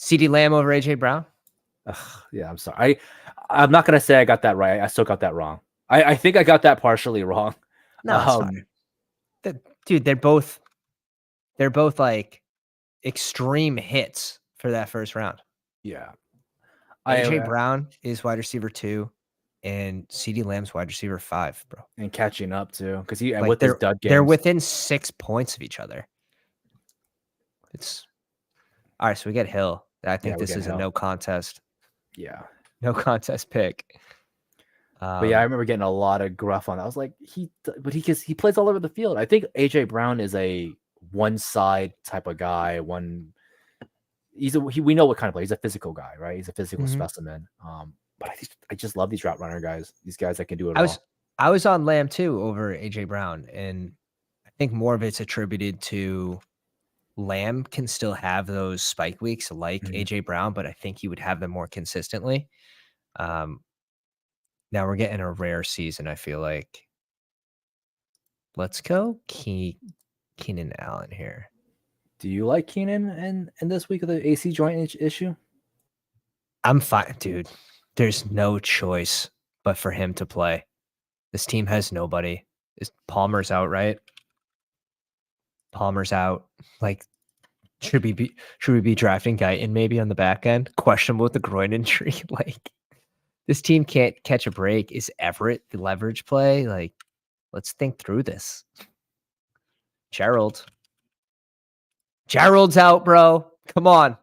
CeeDee Lamb over AJ Brown? Ugh, yeah, I'm sorry. I'm not gonna say I got that right. I still got that wrong. I think I got that partially wrong. No, it's fine. Dude, they're both like extreme hits for that first round. Yeah. AJ Brown is wide receiver 2 and CeeDee Lamb's wide receiver 5, bro. And catching up too, because he Like with his dud games. they're within 6 points of each other. It's all right. So we get Hill. I think this is a no contest. Yeah. No contest pick. But yeah, I remember getting a lot of gruff on that. I was like, he plays all over the field. I think AJ Brown is a one side type of guy. We know what kind of play. He's a physical guy, right? He's a physical specimen. But I just love these route runner guys. These guys that can do it all. I was on Lamb too over AJ Brown, and I think more of it's attributed to Lamb can still have those spike weeks like AJ Brown, but I think he would have them more consistently. Now we're getting a rare season, I feel like. Let's go Keenan Allen here. Do you like Keenan in this week of the AC joint issue? I'm fine, dude. There's no choice but for him to play. This team has nobody. Palmer's out, right? Palmer's out. Like, should we be drafting Guyton maybe on the back end? Questionable with the groin injury. Like, this team can't catch a break. Is Everett the leverage play? Like, let's think through this. Gerald's out, bro. Come on.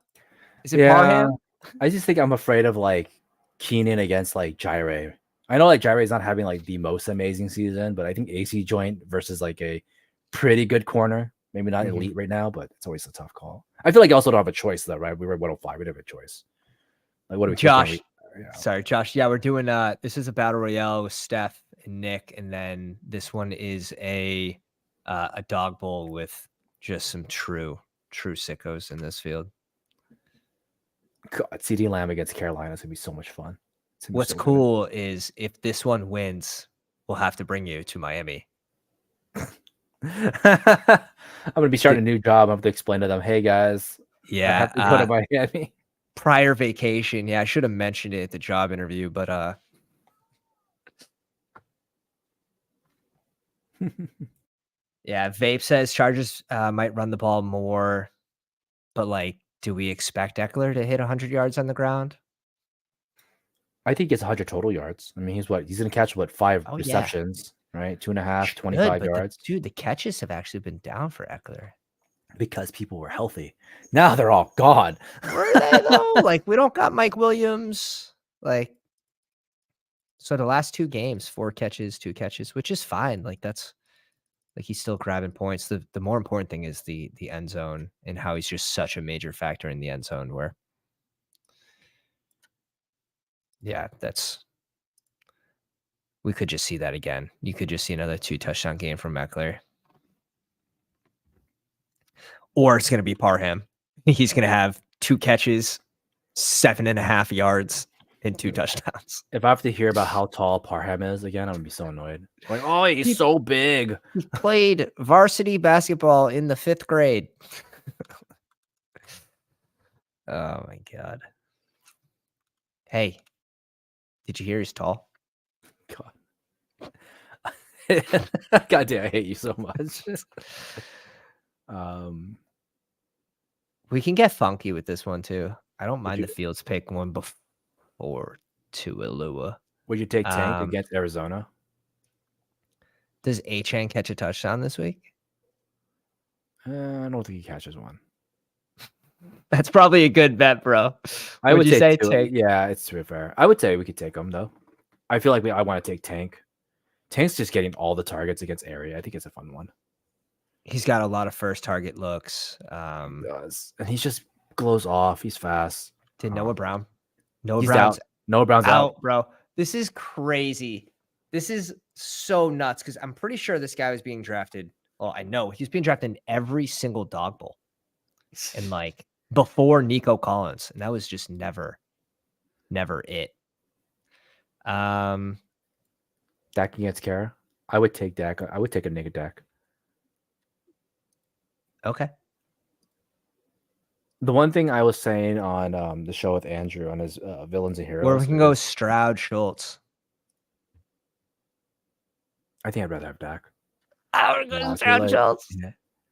Is it Parham? I just think I'm afraid of like Keenan against like Gyre. I know like Gyre is not having like the most amazing season, but I think AC joint versus like a pretty good corner, maybe not elite right now, but it's always a tough call. I feel like I also don't have a choice though, right? We were 105, we don't have a choice. Like what do we? Josh? Sorry, Josh. Yeah, we're doing this is a battle royale with Steph and Nick, and then this one is a dog bowl with just some true sickos in this field. God, CeeDee Lamb against Carolina is gonna be so much fun. What's cool is if this one wins, we'll have to bring you to Miami. I'm gonna be starting a new job. I have to explain to them, hey guys, I have to go to Miami. Prior vacation. Yeah, I should have mentioned it at the job interview, but yeah, Vape says Chargers might run the ball more, but like, do we expect Eckler to hit 100 yards on the ground? I think it's 100 total yards. I mean, he's going to catch 5 receptions, right? 2.5, 25 yards. Dude, the catches have actually been down for Eckler. Because people were healthy. Now they're all gone. Were they though? Like, we don't got Mike Williams. Like, so the last 2 games, 4 catches, 2 catches, which is fine. Like, that's Like he's still grabbing points. The more important thing is the end zone and how he's just such a major factor in the end zone where yeah, we could just see that again. You could just see another 2-touchdown game from Eckler. Or it's gonna be Parham. He's gonna have 2 catches, 7.5 yards, and 2 touchdowns. If I have to hear about how tall Parham is again, I'm gonna be so annoyed. Like, oh, he's so big. He played varsity basketball in the 5th grade. Oh my god. Hey, did you hear he's tall? God. God damn, I hate you so much. We can get funky with this one too. I don't mind the Fields pick one before Tuilua. Would you take Tank against Arizona? Does Achane catch a touchdown this week? I don't think he catches one. That's probably a good bet, bro. I would say Tank? Yeah, it's fair. I would say we could take him though. I feel like I want to take Tank. Tank's just getting all the targets against area. I think it's a fun one. He's got a lot of first target looks. He does. And he's just glows off. He's fast. Did Noah Brown? Noah Brown's out, bro. This is crazy. This is so nuts because I'm pretty sure this guy was being drafted. Well, I know he's being drafted in every single dog bowl. And like before Nico Collins. And that was just never it. Dak against Kara. I would take Dak. I would take a naked Dak. Okay. The one thing I was saying on the show with Andrew on his villains and heroes. Or we can go Stroud Schultz. I think I'd rather have Dak. I would go Stroud Schultz. Yeah,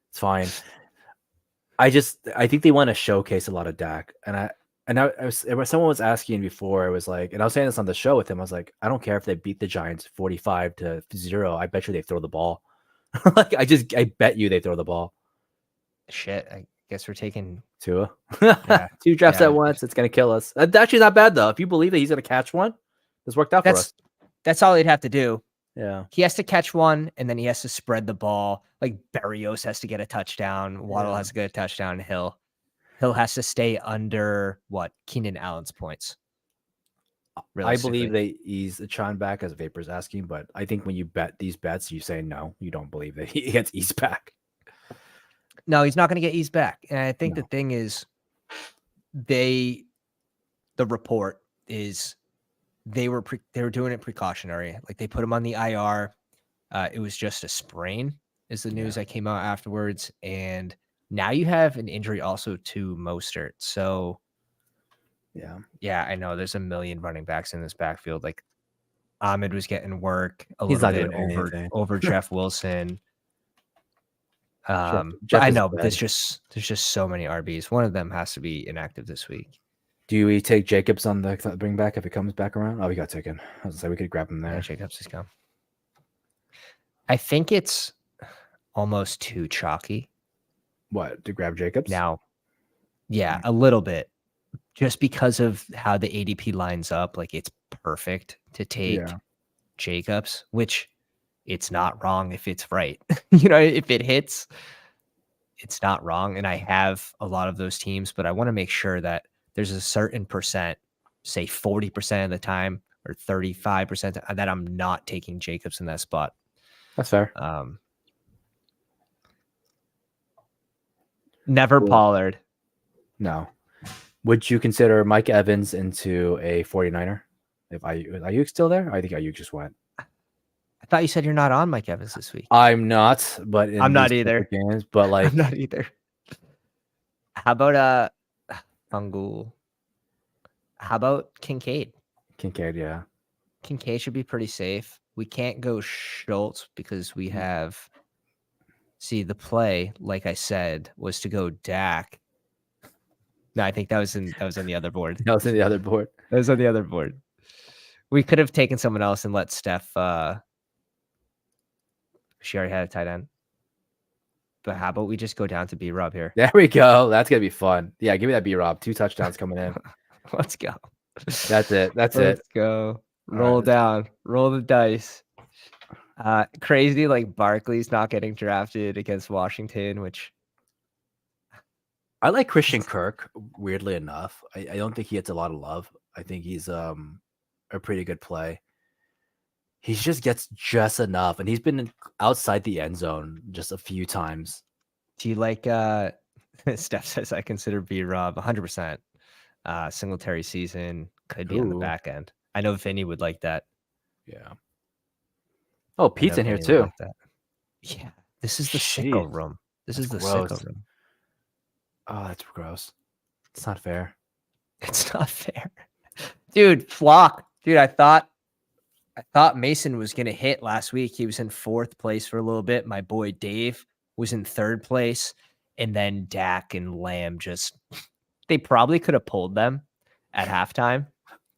it's fine. I think they want to showcase a lot of Dak, and someone was asking before. I was like, and I was saying this on the show with him. I was like, I don't care if they beat the Giants 45-0. I bet you they throw the ball. Like I bet you they throw the ball. Shit, I guess we're taking Tua. Yeah. 2 drafts at once. It's gonna kill us. That's actually not bad though. If you believe that he's gonna catch one, this worked out for us. That's all he'd have to do. Yeah, he has to catch one, and then he has to spread the ball. Like Berrios has to get a touchdown. Waddle has to get a touchdown. Hill has to stay under Keenan Allen's points. I believe they ease Chan back, as Vapor's asking, but I think when you bet these bets, you say no, you don't believe that he gets eased back. No, he's not going to get eased back. And I think the thing is, the report is they were doing it precautionary. Like they put him on the IR. It was just a sprain, is the news that came out afterwards. And now you have an injury also to Mostert. So yeah, I know there's a million running backs in this backfield. Like Ahmed was getting work a little bit over Jeff Wilson. Jeff I know, but there's just so many RBs. One of them has to be inactive this week. Do we take Jacobs on the bring back if it comes back around? Oh, we got taken. I was like, we could grab him there. Yeah, Jacobs is gone. I think it's almost too chalky. What, to grab Jacobs? Now, yeah, a little bit. Just because of how the ADP lines up, like it's perfect to take Jacobs, which it's not wrong if it's right. If it hits, it's not wrong. And I have a lot of those teams, but I want to make sure that there's a certain percent, say 40% of the time or 35% that I'm not taking Jacobs in that spot. That's fair. Never Pollard. No. Would you consider Mike Evans into a 49er? If Ayuk still there? I think Ayuk just went. I thought you said you're not on Mike Evans this week. I'm not, but I'm not either. Games, but like I'm not either. How about Fungul? How about Kincaid? Kincaid, yeah. Kincaid should be pretty safe. We can't go Schultz because we have. See, the play, like I said, was to go Dak. No, I think that was on the other board. That was on the other board. That was on the other board. We could have taken someone else and let Steph. She already had a tight end. But how about we just go down to B-Rob here? There we go. That's gonna be fun. Yeah, give me that B-Rob. 2 touchdowns coming in. Let's go. That's it. Let's go. Roll down. Roll the dice. Crazy, like Barkley's not getting drafted against Washington, which I like Christian Kirk, weirdly enough. I don't think he gets a lot of love. I think he's a pretty good play. He just gets just enough, and he's been outside the end zone just a few times. do you like Steph says I consider B-Rob 100%. Singletary season could be on the Ooh, back end. I know Vinny would like that. yeah. Oh, I know Pete's in here Vinny would too. like that. Yeah. This is the Jeez, sicko room. This that's is the sicko gross. room. Oh, that's gross. It's not fair. It's not fair. Dude, Flock. Dude, I thought Mason was gonna hit last week. He was in 4th place for a little bit. My boy Dave was in 3rd place. And then Dak and Lamb just they probably could have pulled them at halftime.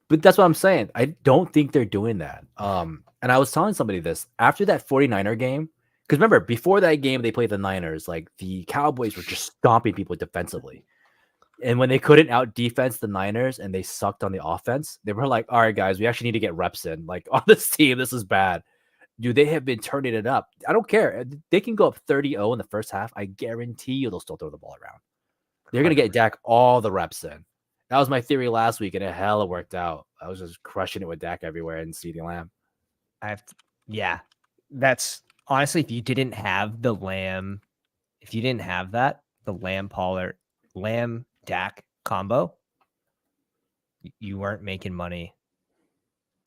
But that's what I'm saying. I don't think they're doing that. And I was telling somebody this after that 49er game, because remember, before that game, they played the Niners. Like the Cowboys were just stomping people defensively. And when they couldn't out defense the Niners and they sucked on the offense, they were like, all right, guys, we actually need to get reps in. Like on this team, this is bad. Dude, they have been turning it up. I don't care. They can go up 30-0 in the first half. I guarantee you they'll still throw the ball around. They're going to get Dak all the reps in. That was my theory last week, and it hella worked out. I was just crushing it with Dak everywhere and CeeDee Lamb. Yeah. That's honestly, if you didn't have the Lamb, if you didn't have that, the Lamb Pollard, Lamb Dak combo, you weren't making money.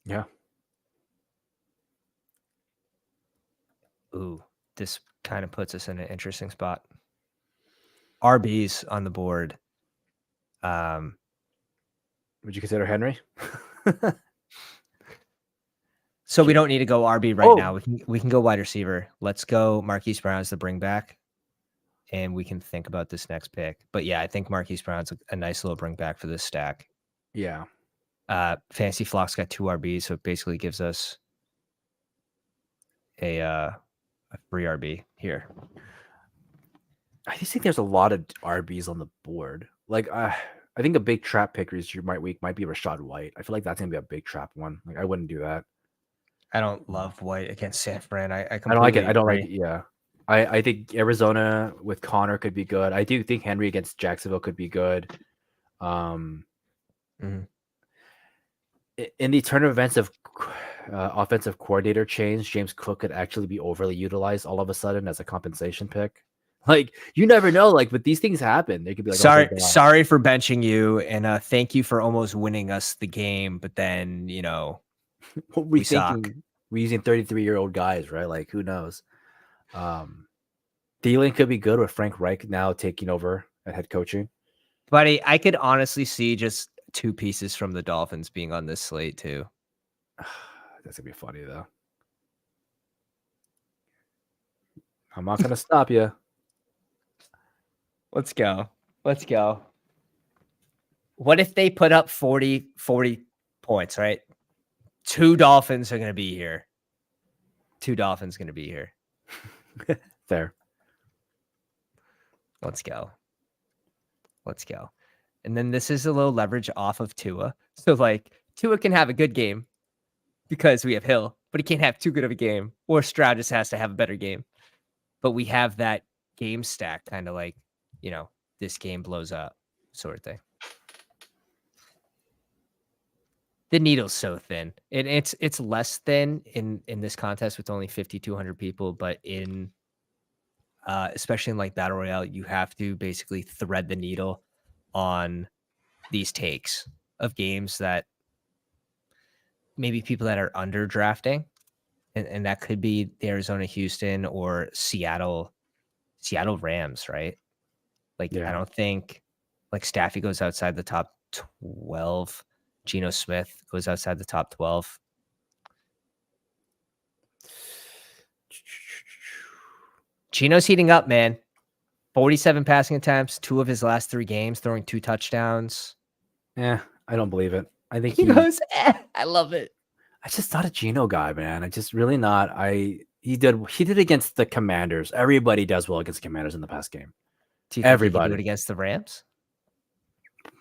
Yeah. Ooh, this kind of puts us in an interesting spot. RBs on the board. Would you consider Henry? So we don't need to go RB right now. We can go wide receiver. Let's go Marquise Brown as the bring back, and we can think about this next pick. But yeah, I think Marquise Brown's a nice little bring back for this stack. Yeah. Fantasy Flock's got 2 RBs, so it basically gives us a free RB here. I just think there's a lot of RBs on the board. Like, I think a big trap picker is might be Rashad White. I feel like that's gonna be a big trap one. Like, I wouldn't do that. I don't love White against San Fran. I I don't like it. completely I don't like agree. it. Yeah. I think Arizona with Connor could be good. I do think Henry against Jacksonville could be good. In the turn of events of offensive coordinator change, James Cook could actually be overly utilized all of a sudden as a compensation pick. Like, you never know. Like, but these things happen. They could be like, sorry for benching you, and thank you for almost winning us the game. But then what we suck. We're using 33-year-old guys, right? Like, who knows? Thielen could be good with Frank Reich now taking over at head coaching. Buddy, I could honestly see just 2 pieces from the Dolphins being on this slate too. That's gonna be funny though. I'm not gonna stop you. Let's go. What if they put up 40 points, right? 2 Dolphins are going to be here. 2 Dolphins going to be here. Fair. Let's go. And then this is a little leverage off of Tua. So like Tua can have a good game because we have Hill, but he can't have too good of a game, or Stroud just has to have a better game. But we have that game stack, kind of like, this game blows up sort of thing. The needle's so thin. It's less thin in this contest with only 5,200 people, but in especially in like Battle Royale, you have to basically thread the needle on these takes of games that maybe people that are under drafting, and that could be the Arizona Houston or Seattle Rams, right? Like, yeah. I don't think like Staffy goes outside the top 12. Geno Smith goes outside the top 12. Geno's heating up, man. 47 passing attempts, 2 of his last 3 games, throwing 2 touchdowns. Yeah, I don't believe it. I think he goes, I love it. I just not a Geno guy, man. I just really not. He did against the Commanders. Everybody does well against the Commanders in the past game. Do you think he can do it against the Rams?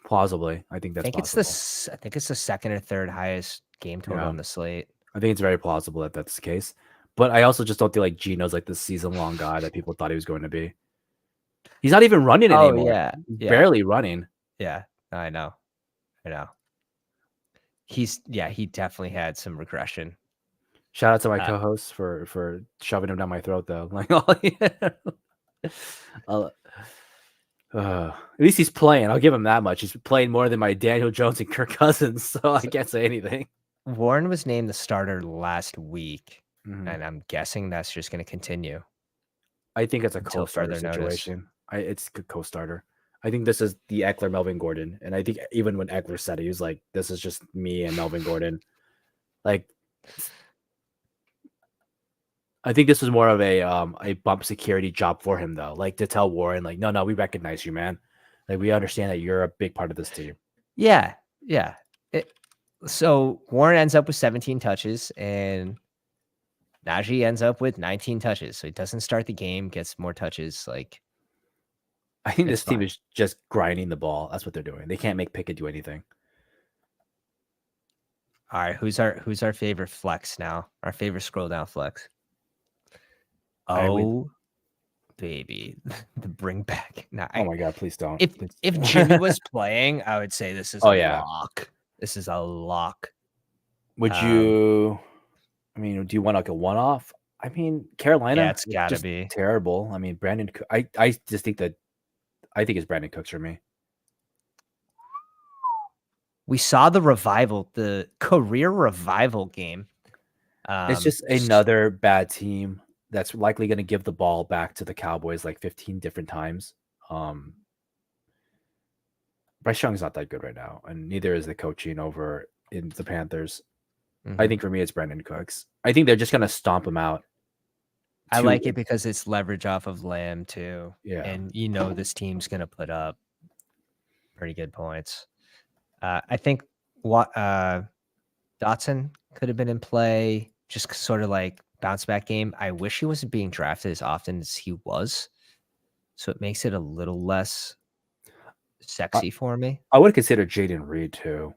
Plausibly. I think that's possible. I think it's the second or third highest game total on the slate. I think it's very plausible that that's the case. But I also just don't feel like Gino's like the season-long guy that people thought he was going to be. He's not even running Oh anymore. yeah, He's yeah, barely running. yeah. I know. He definitely had some regression. Shout out to my Uh, co-host for shoving him down my throat though. Like, uh, at least he's playing. I'll give him that much. He's playing more than my Daniel Jones and Kirk Cousins, so I can't say anything. Warren was named the starter last week, Mhm. and I'm guessing that's just going to continue I think it's a until co-starter further notice. situation. It's a co-starter. I think this is the Eckler Melvin Gordon, and I think even when Eckler said it, he was like, "This is just me and Melvin Gordon." Like, I think this was more of a bump security job for him though, like to tell Warren, like, no, we recognize you, man. Like, we understand that you're a big part of this team. Yeah, yeah. So Warren ends up with 17 touches, and Najee ends up with 19 touches. So he doesn't start the game, gets more touches. Like, I think it's this team fine. is just grinding the ball. That's what they're doing. They can't make Pickett do anything. All right, who's our favorite flex now? Our favorite scroll down flex. Oh, baby, the bring back. Now, Oh my god, please don't. if Please. if Jimmy was playing, I would say this is Oh, a yeah. lock. This is a lock. Would you? I mean, do you want like a one-off? I mean, Carolina, Yeah, it's it's gotta just be. terrible. I mean, Brandon. I just think that I think it's Brandon Cooks for me. We saw the career revival game. It's just another bad team that's likely going to give the ball back to the Cowboys like 15 different times. Bryce Young's not that good right now, and neither is the coaching over in the Panthers. I think for me, it's Brandon Cooks. I think they're just going to stomp him out. I like it because it's leverage off of Lamb too. Yeah. And this team's gonna put up pretty good points. I think what Dotson could have been in play, just sort of like bounce back game. I wish he wasn't being drafted as often as he was. So it makes it a little less sexy for me. I would consider Jaden Reed too.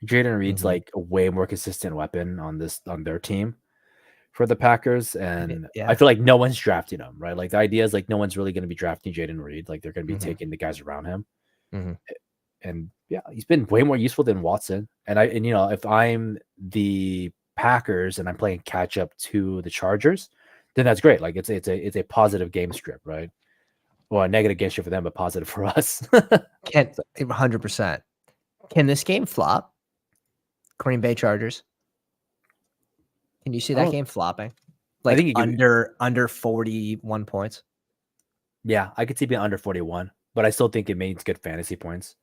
Jaden Reed's Mhm. like a way more consistent weapon on their team for the Packers, and I Yeah. feel like no one's drafting him, right? Like the idea is like no one's really going to be drafting Jaden Reed. Like they're going to be taking the guys around him, and yeah, he's been way more useful than Watson. And if I'm the Packers and I'm playing catch up to the Chargers, then that's great. Like it's a positive game script, right? Well, a negative game script for them, but positive for us. Can 100%. Can this game flop? Green Bay Chargers. Can you see that game flopping? I Like think under 41 points? Yeah, I could see being under 41, but I still think it means good fantasy points.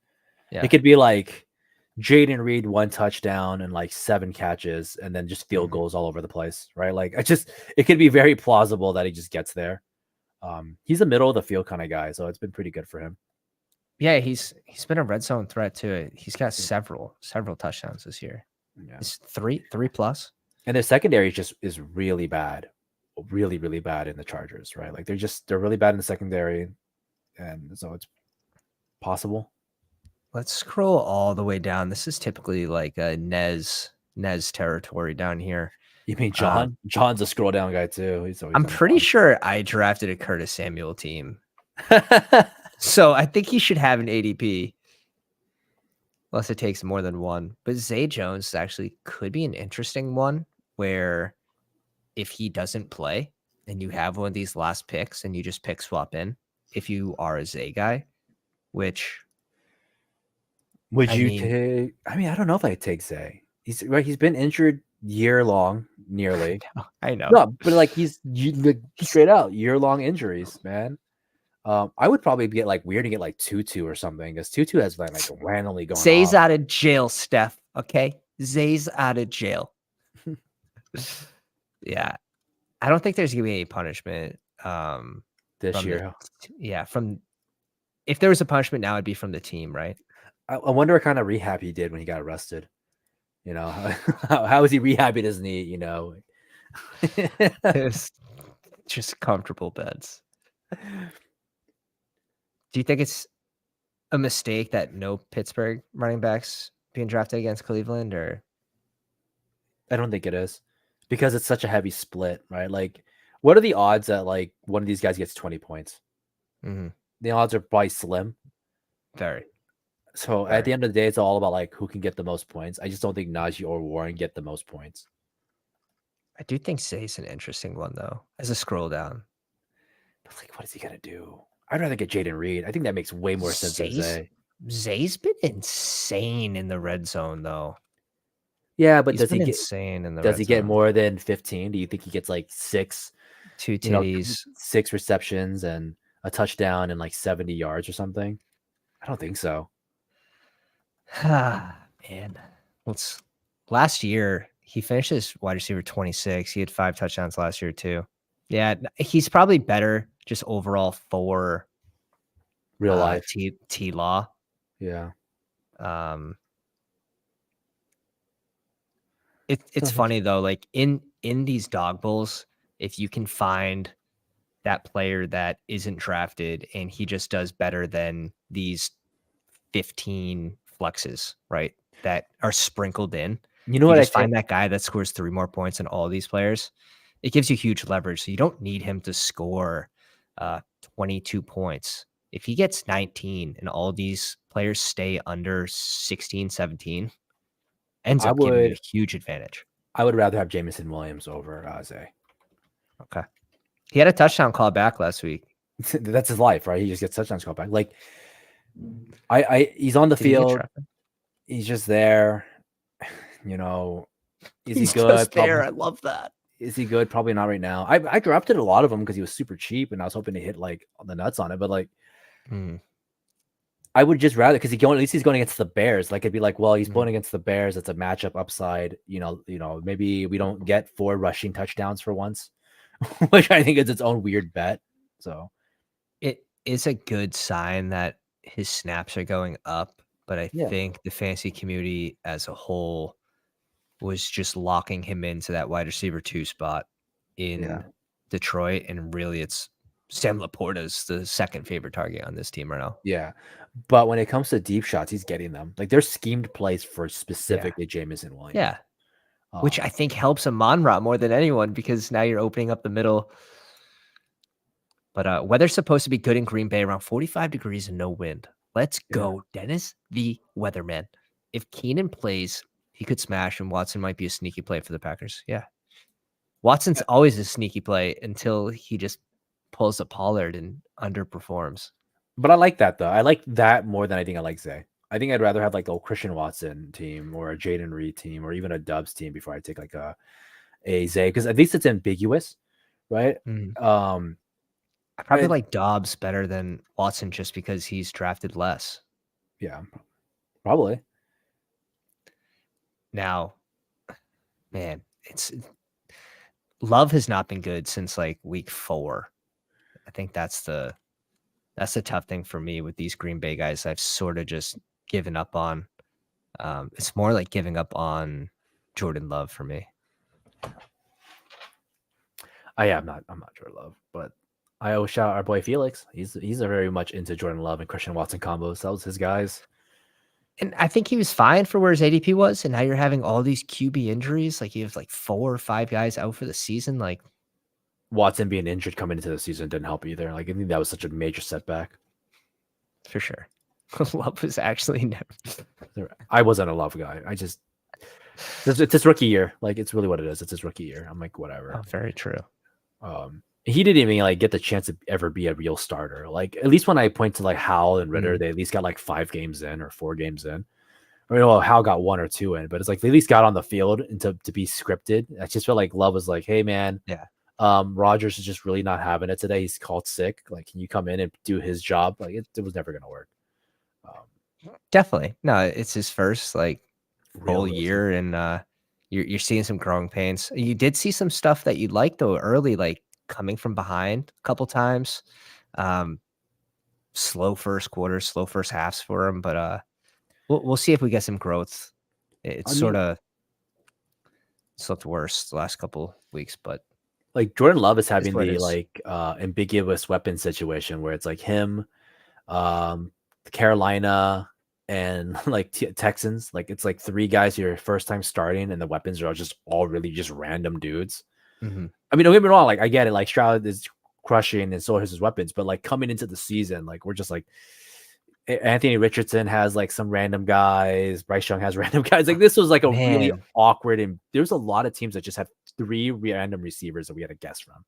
Yeah. It could be like Jaden Reed 1 touchdown and like 7 catches and then just field goals all over the place, right? Like it could be very plausible that he just gets there. He's a middle of the field kind of guy, so it's been pretty good for him. Yeah, he's been a red zone threat too. He's got several touchdowns this year. Yeah. It's three plus. And their secondary is really bad. Really, really bad in the Chargers, right? Like they're really bad in the secondary. And so it's possible. Let's scroll all the way down. This is typically like a Nez territory down here. You mean John? John's a scroll down guy too. He's always I'm pretty sure I drafted a Curtis Samuel team. So I think he should have an ADP. Unless it takes more than one. But Zay Jones actually could be an interesting one where if he doesn't play and you have one of these last picks and you just pick swap in, if you are a Zay guy, which would you take? I mean, I don't know if I take Zay. He's been injured year long, nearly. I know. No, but like he's straight out year long injuries, man. I would probably get like weird to get like Tutu or something because Tutu has like randomly going Zay's off. out of jail, Steph. Okay, Zay's out of jail. Yeah, I don't think there's gonna be any punishment. This year, from if there was a punishment now, it'd be from the team, right? I wonder what kind of rehab he did when he got arrested. You know, how is he rehabbing his knee? You know, It's just comfortable beds. Do you think it's a mistake that no Pittsburgh running backs being drafted against Cleveland, or? I don't think it is. because it's such a heavy split, right? Like, what are the odds that like one of these guys gets 20 points? Mhm. The odds are probably slim. Very, So at very. the end of the day, it's all about like who can get the most points. I just don't think Najee or Warren get the most points. I do think Zay's an interesting one though. As a scroll down, But like, what is he gonna do? I'd rather get Jaden Reed. I think that makes way more sense than Zay's Zay. Zay's been insane in the red zone though. Yeah, but He's been insane in the does red he get zone. more than 15? Do you think he gets like six, Two you know, titties. 6 receptions and a touchdown and like 70 yards or something? I don't think so. Man, let's. Last year he finished as wide receiver 26. He had 5 touchdowns last year too. Yeah, he's probably better just overall for Real life. T Law. Yeah. Um, it's So funny though, like in these dog bowls, if you can find that player that isn't drafted and he just does better than these 15 flexes, right? That are sprinkled in. you know If you what I just think? find that guy that scores 3 more points than all these players, it gives you huge leverage. So you don't need him to score 22 points. If he gets 19 and all these players stay under 16, 17, ends I up giving you would a huge advantage. I would rather have Jameson Williams over Zay. Okay. He had a touchdown call back last week. That's his life, right? He just gets touchdowns called back. Like he's on the Did he get field. drafted? He's just there. You know, is he He's good? just there. Probably. I love that. Is he good? Probably not right now. I drafted a lot of him because he was super cheap, and I was hoping to hit like the nuts on it. But like, I would just rather because at least he's going against the Bears. Like it'd be like, well, he's playing against the Bears. It's a matchup upside. Maybe we don't get 4 rushing touchdowns for once, which I think is its own weird bet. So It is a good sign that his snaps are going up, but I yeah, think the fantasy community as a whole was just locking him into that wide receiver 2 spot yeah, in Detroit, and really it's Sam Laporta's the second favorite target on this team right now. yeah. But when it comes to deep shots, he's getting them. Like there's schemed plays for Yeah. specifically Jameson Williams. Yeah. Which I think helps Amon-Ra more than anyone because now you're opening up the middle. But weather's supposed to be good in Green Bay, around 45 degrees and no wind. Let's go, Dennis, the weatherman. If Keenan plays, he could smash, and Watson might be a sneaky play for the Packers. Yeah. Watson's always a sneaky play until he just pulls a Pollard and underperforms. But I like that though. I like that more than I think I like Zay. I think I'd rather have like a Christian Watson team or a Jaden Reed team or even a Dubs team before I take like a Zay because at least it's ambiguous, right? I probably like Dobbs better than Watson just because he's drafted less. Yeah, probably. Now, man, Love has not been good since like week 4. I think that's the tough thing for me with these Green Bay guys. I've sort of just given up on. It's more like giving up on Jordan Love for me. I'm not Jordan Love, but I always shout out our boy Felix. He's a very much into Jordan Love and Christian Watson combos. That was his guys. And I think he was fine for where his ADP was. And now you're having all these QB injuries. Like you have like 4 or 5 guys out for the season. Like Watson being injured coming into the season didn't help either. Like I think that was such a major setback. For sure. Love was actually never. I wasn't a Love guy. It's his rookie year. Like it's really what it is. It's his rookie year. I'm like, whatever. Oh, very true. He didn't even like get the chance to ever be a real starter. Like at least when I point to like Howell and Ritter, they at least got like 5 games in or 4 games in. I mean, well, Howell got 1 or 2 in, but it's like they at least got on the field and to be scripted. I just felt like Love was like, hey man, yeah. Rodgers is just really not having it today. He's called sick. Like, can you come in and do his job? Like it was never gonna work. Definitely. No, it's his first like full year, and you're seeing some growing pains. You did see some stuff that you liked though early, like coming from behind a couple times. Slow first quarter, slow first halves for him, but we'll see if we get some growth. It's sort of looked worse the last couple weeks, but like Jordan Love is having the is. like ambiguous weapon situation where it's like him, Carolina, and like Texans. Like it's like 3 guys your first time starting, and the weapons are just all really just random dudes. Mm-hmm. I mean, don't get me wrong. Like I get it. Like Stroud is crushing, and so is his weapons. But like coming into the season, like we're just like Anthony Richardson has like some random guys. Bryce Young has random guys. Like this was like a really awkward, and there's a lot of teams that just had 3 random receivers that we had to guess from.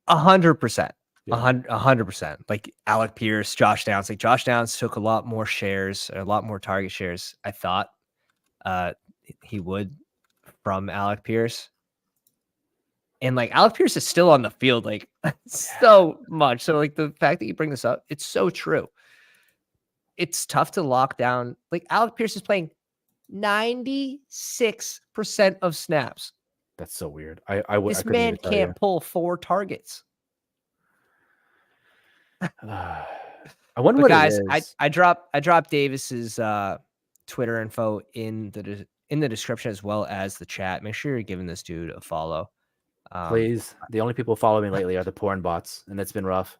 100%. 100%. Like Alec Pierce, Josh Downs. Like Josh Downs took a lot more shares, a lot more target shares. I thought he would from Alec Pierce. And like Alec Pierce is still on the field, like so much. So like the fact that you bring this up, it's so true. It's tough to lock down. Like Alec Pierce is playing 96% of snaps. That's so weird. I man can't pull 4 targets. I wonder what guys, it is. I dropped Davis's Twitter info in the description as well as the chat. Make sure you're giving this dude a follow. Please. The only people following me lately are the porn bots, and it's been rough.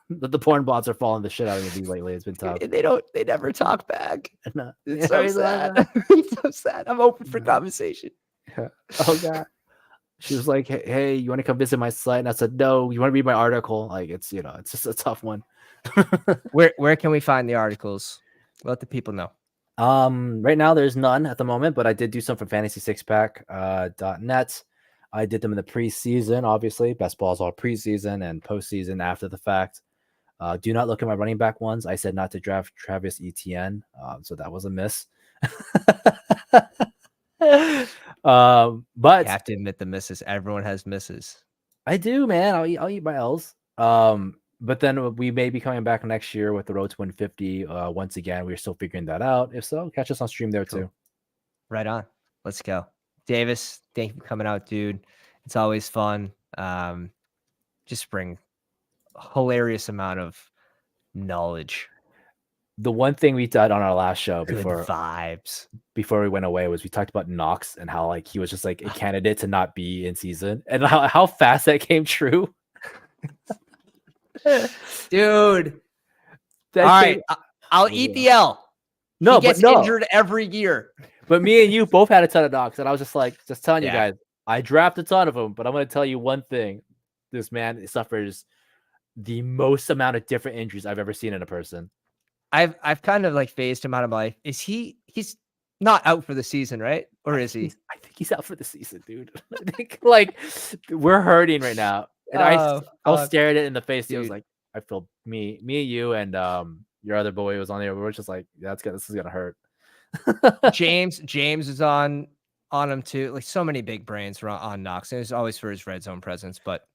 The porn bots are following the shit out of me lately. It's been tough. They never talk back. No. It's so sad. It's so sad. I'm open for conversation. Yeah. Oh god. She was like, hey, you want to come visit my site? And I said, no. You want to read my article? Like it's it's just a tough one. Where can we find the articles? Let the people know. Right now there's none at the moment, but I did do some for fantasy6pack.net. I did them in the preseason, obviously. Best balls all preseason and postseason after the fact. Do not look at my running back ones. I said not to draft Travis Etienne, so that was a miss. But you have to admit the misses. Everyone has misses. I do, man. I'll eat my L's. But then we may be coming back next year with the road to 150. Once again, we're still figuring that out. If so, catch us on stream there too. Right on. Let's go. Davis, thank you for coming out, dude. It's always fun. Just bring a hilarious amount of knowledge. The one thing we did on our last show before we went away was we talked about Knox and how like he was just like a candidate to not be in season, and how fast that came true. Dude. All right. I'll eat the L. No, he gets injured every year. But me and you both had a ton of Knox, and I was just telling you guys, I drafted a ton of them, but I'm going to tell you one thing. This man suffers the most amount of different injuries I've ever seen in a person. I've kind of like phased him out of my life. He's not out for the season, right? Or is he? I think he's out for the season, dude. I think like we're hurting right now. And I'll stare at it in the face. He was like, I feel me, you, and your other boy was on there. We were just like, this is gonna hurt. James is on him too. Like so many big brains were on Knox. It was always for his red zone presence. But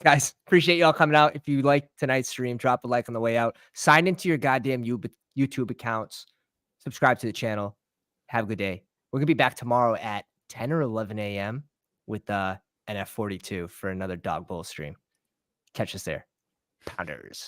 guys, appreciate y'all coming out. If you like tonight's stream, drop a like on the way out. Sign into your goddamn YouTube accounts. Subscribe to the channel. Have a good day. We're gonna be back tomorrow at 10 or 11 a.m. with NF42 for another Dog Bowl stream. Catch us there. Pounders.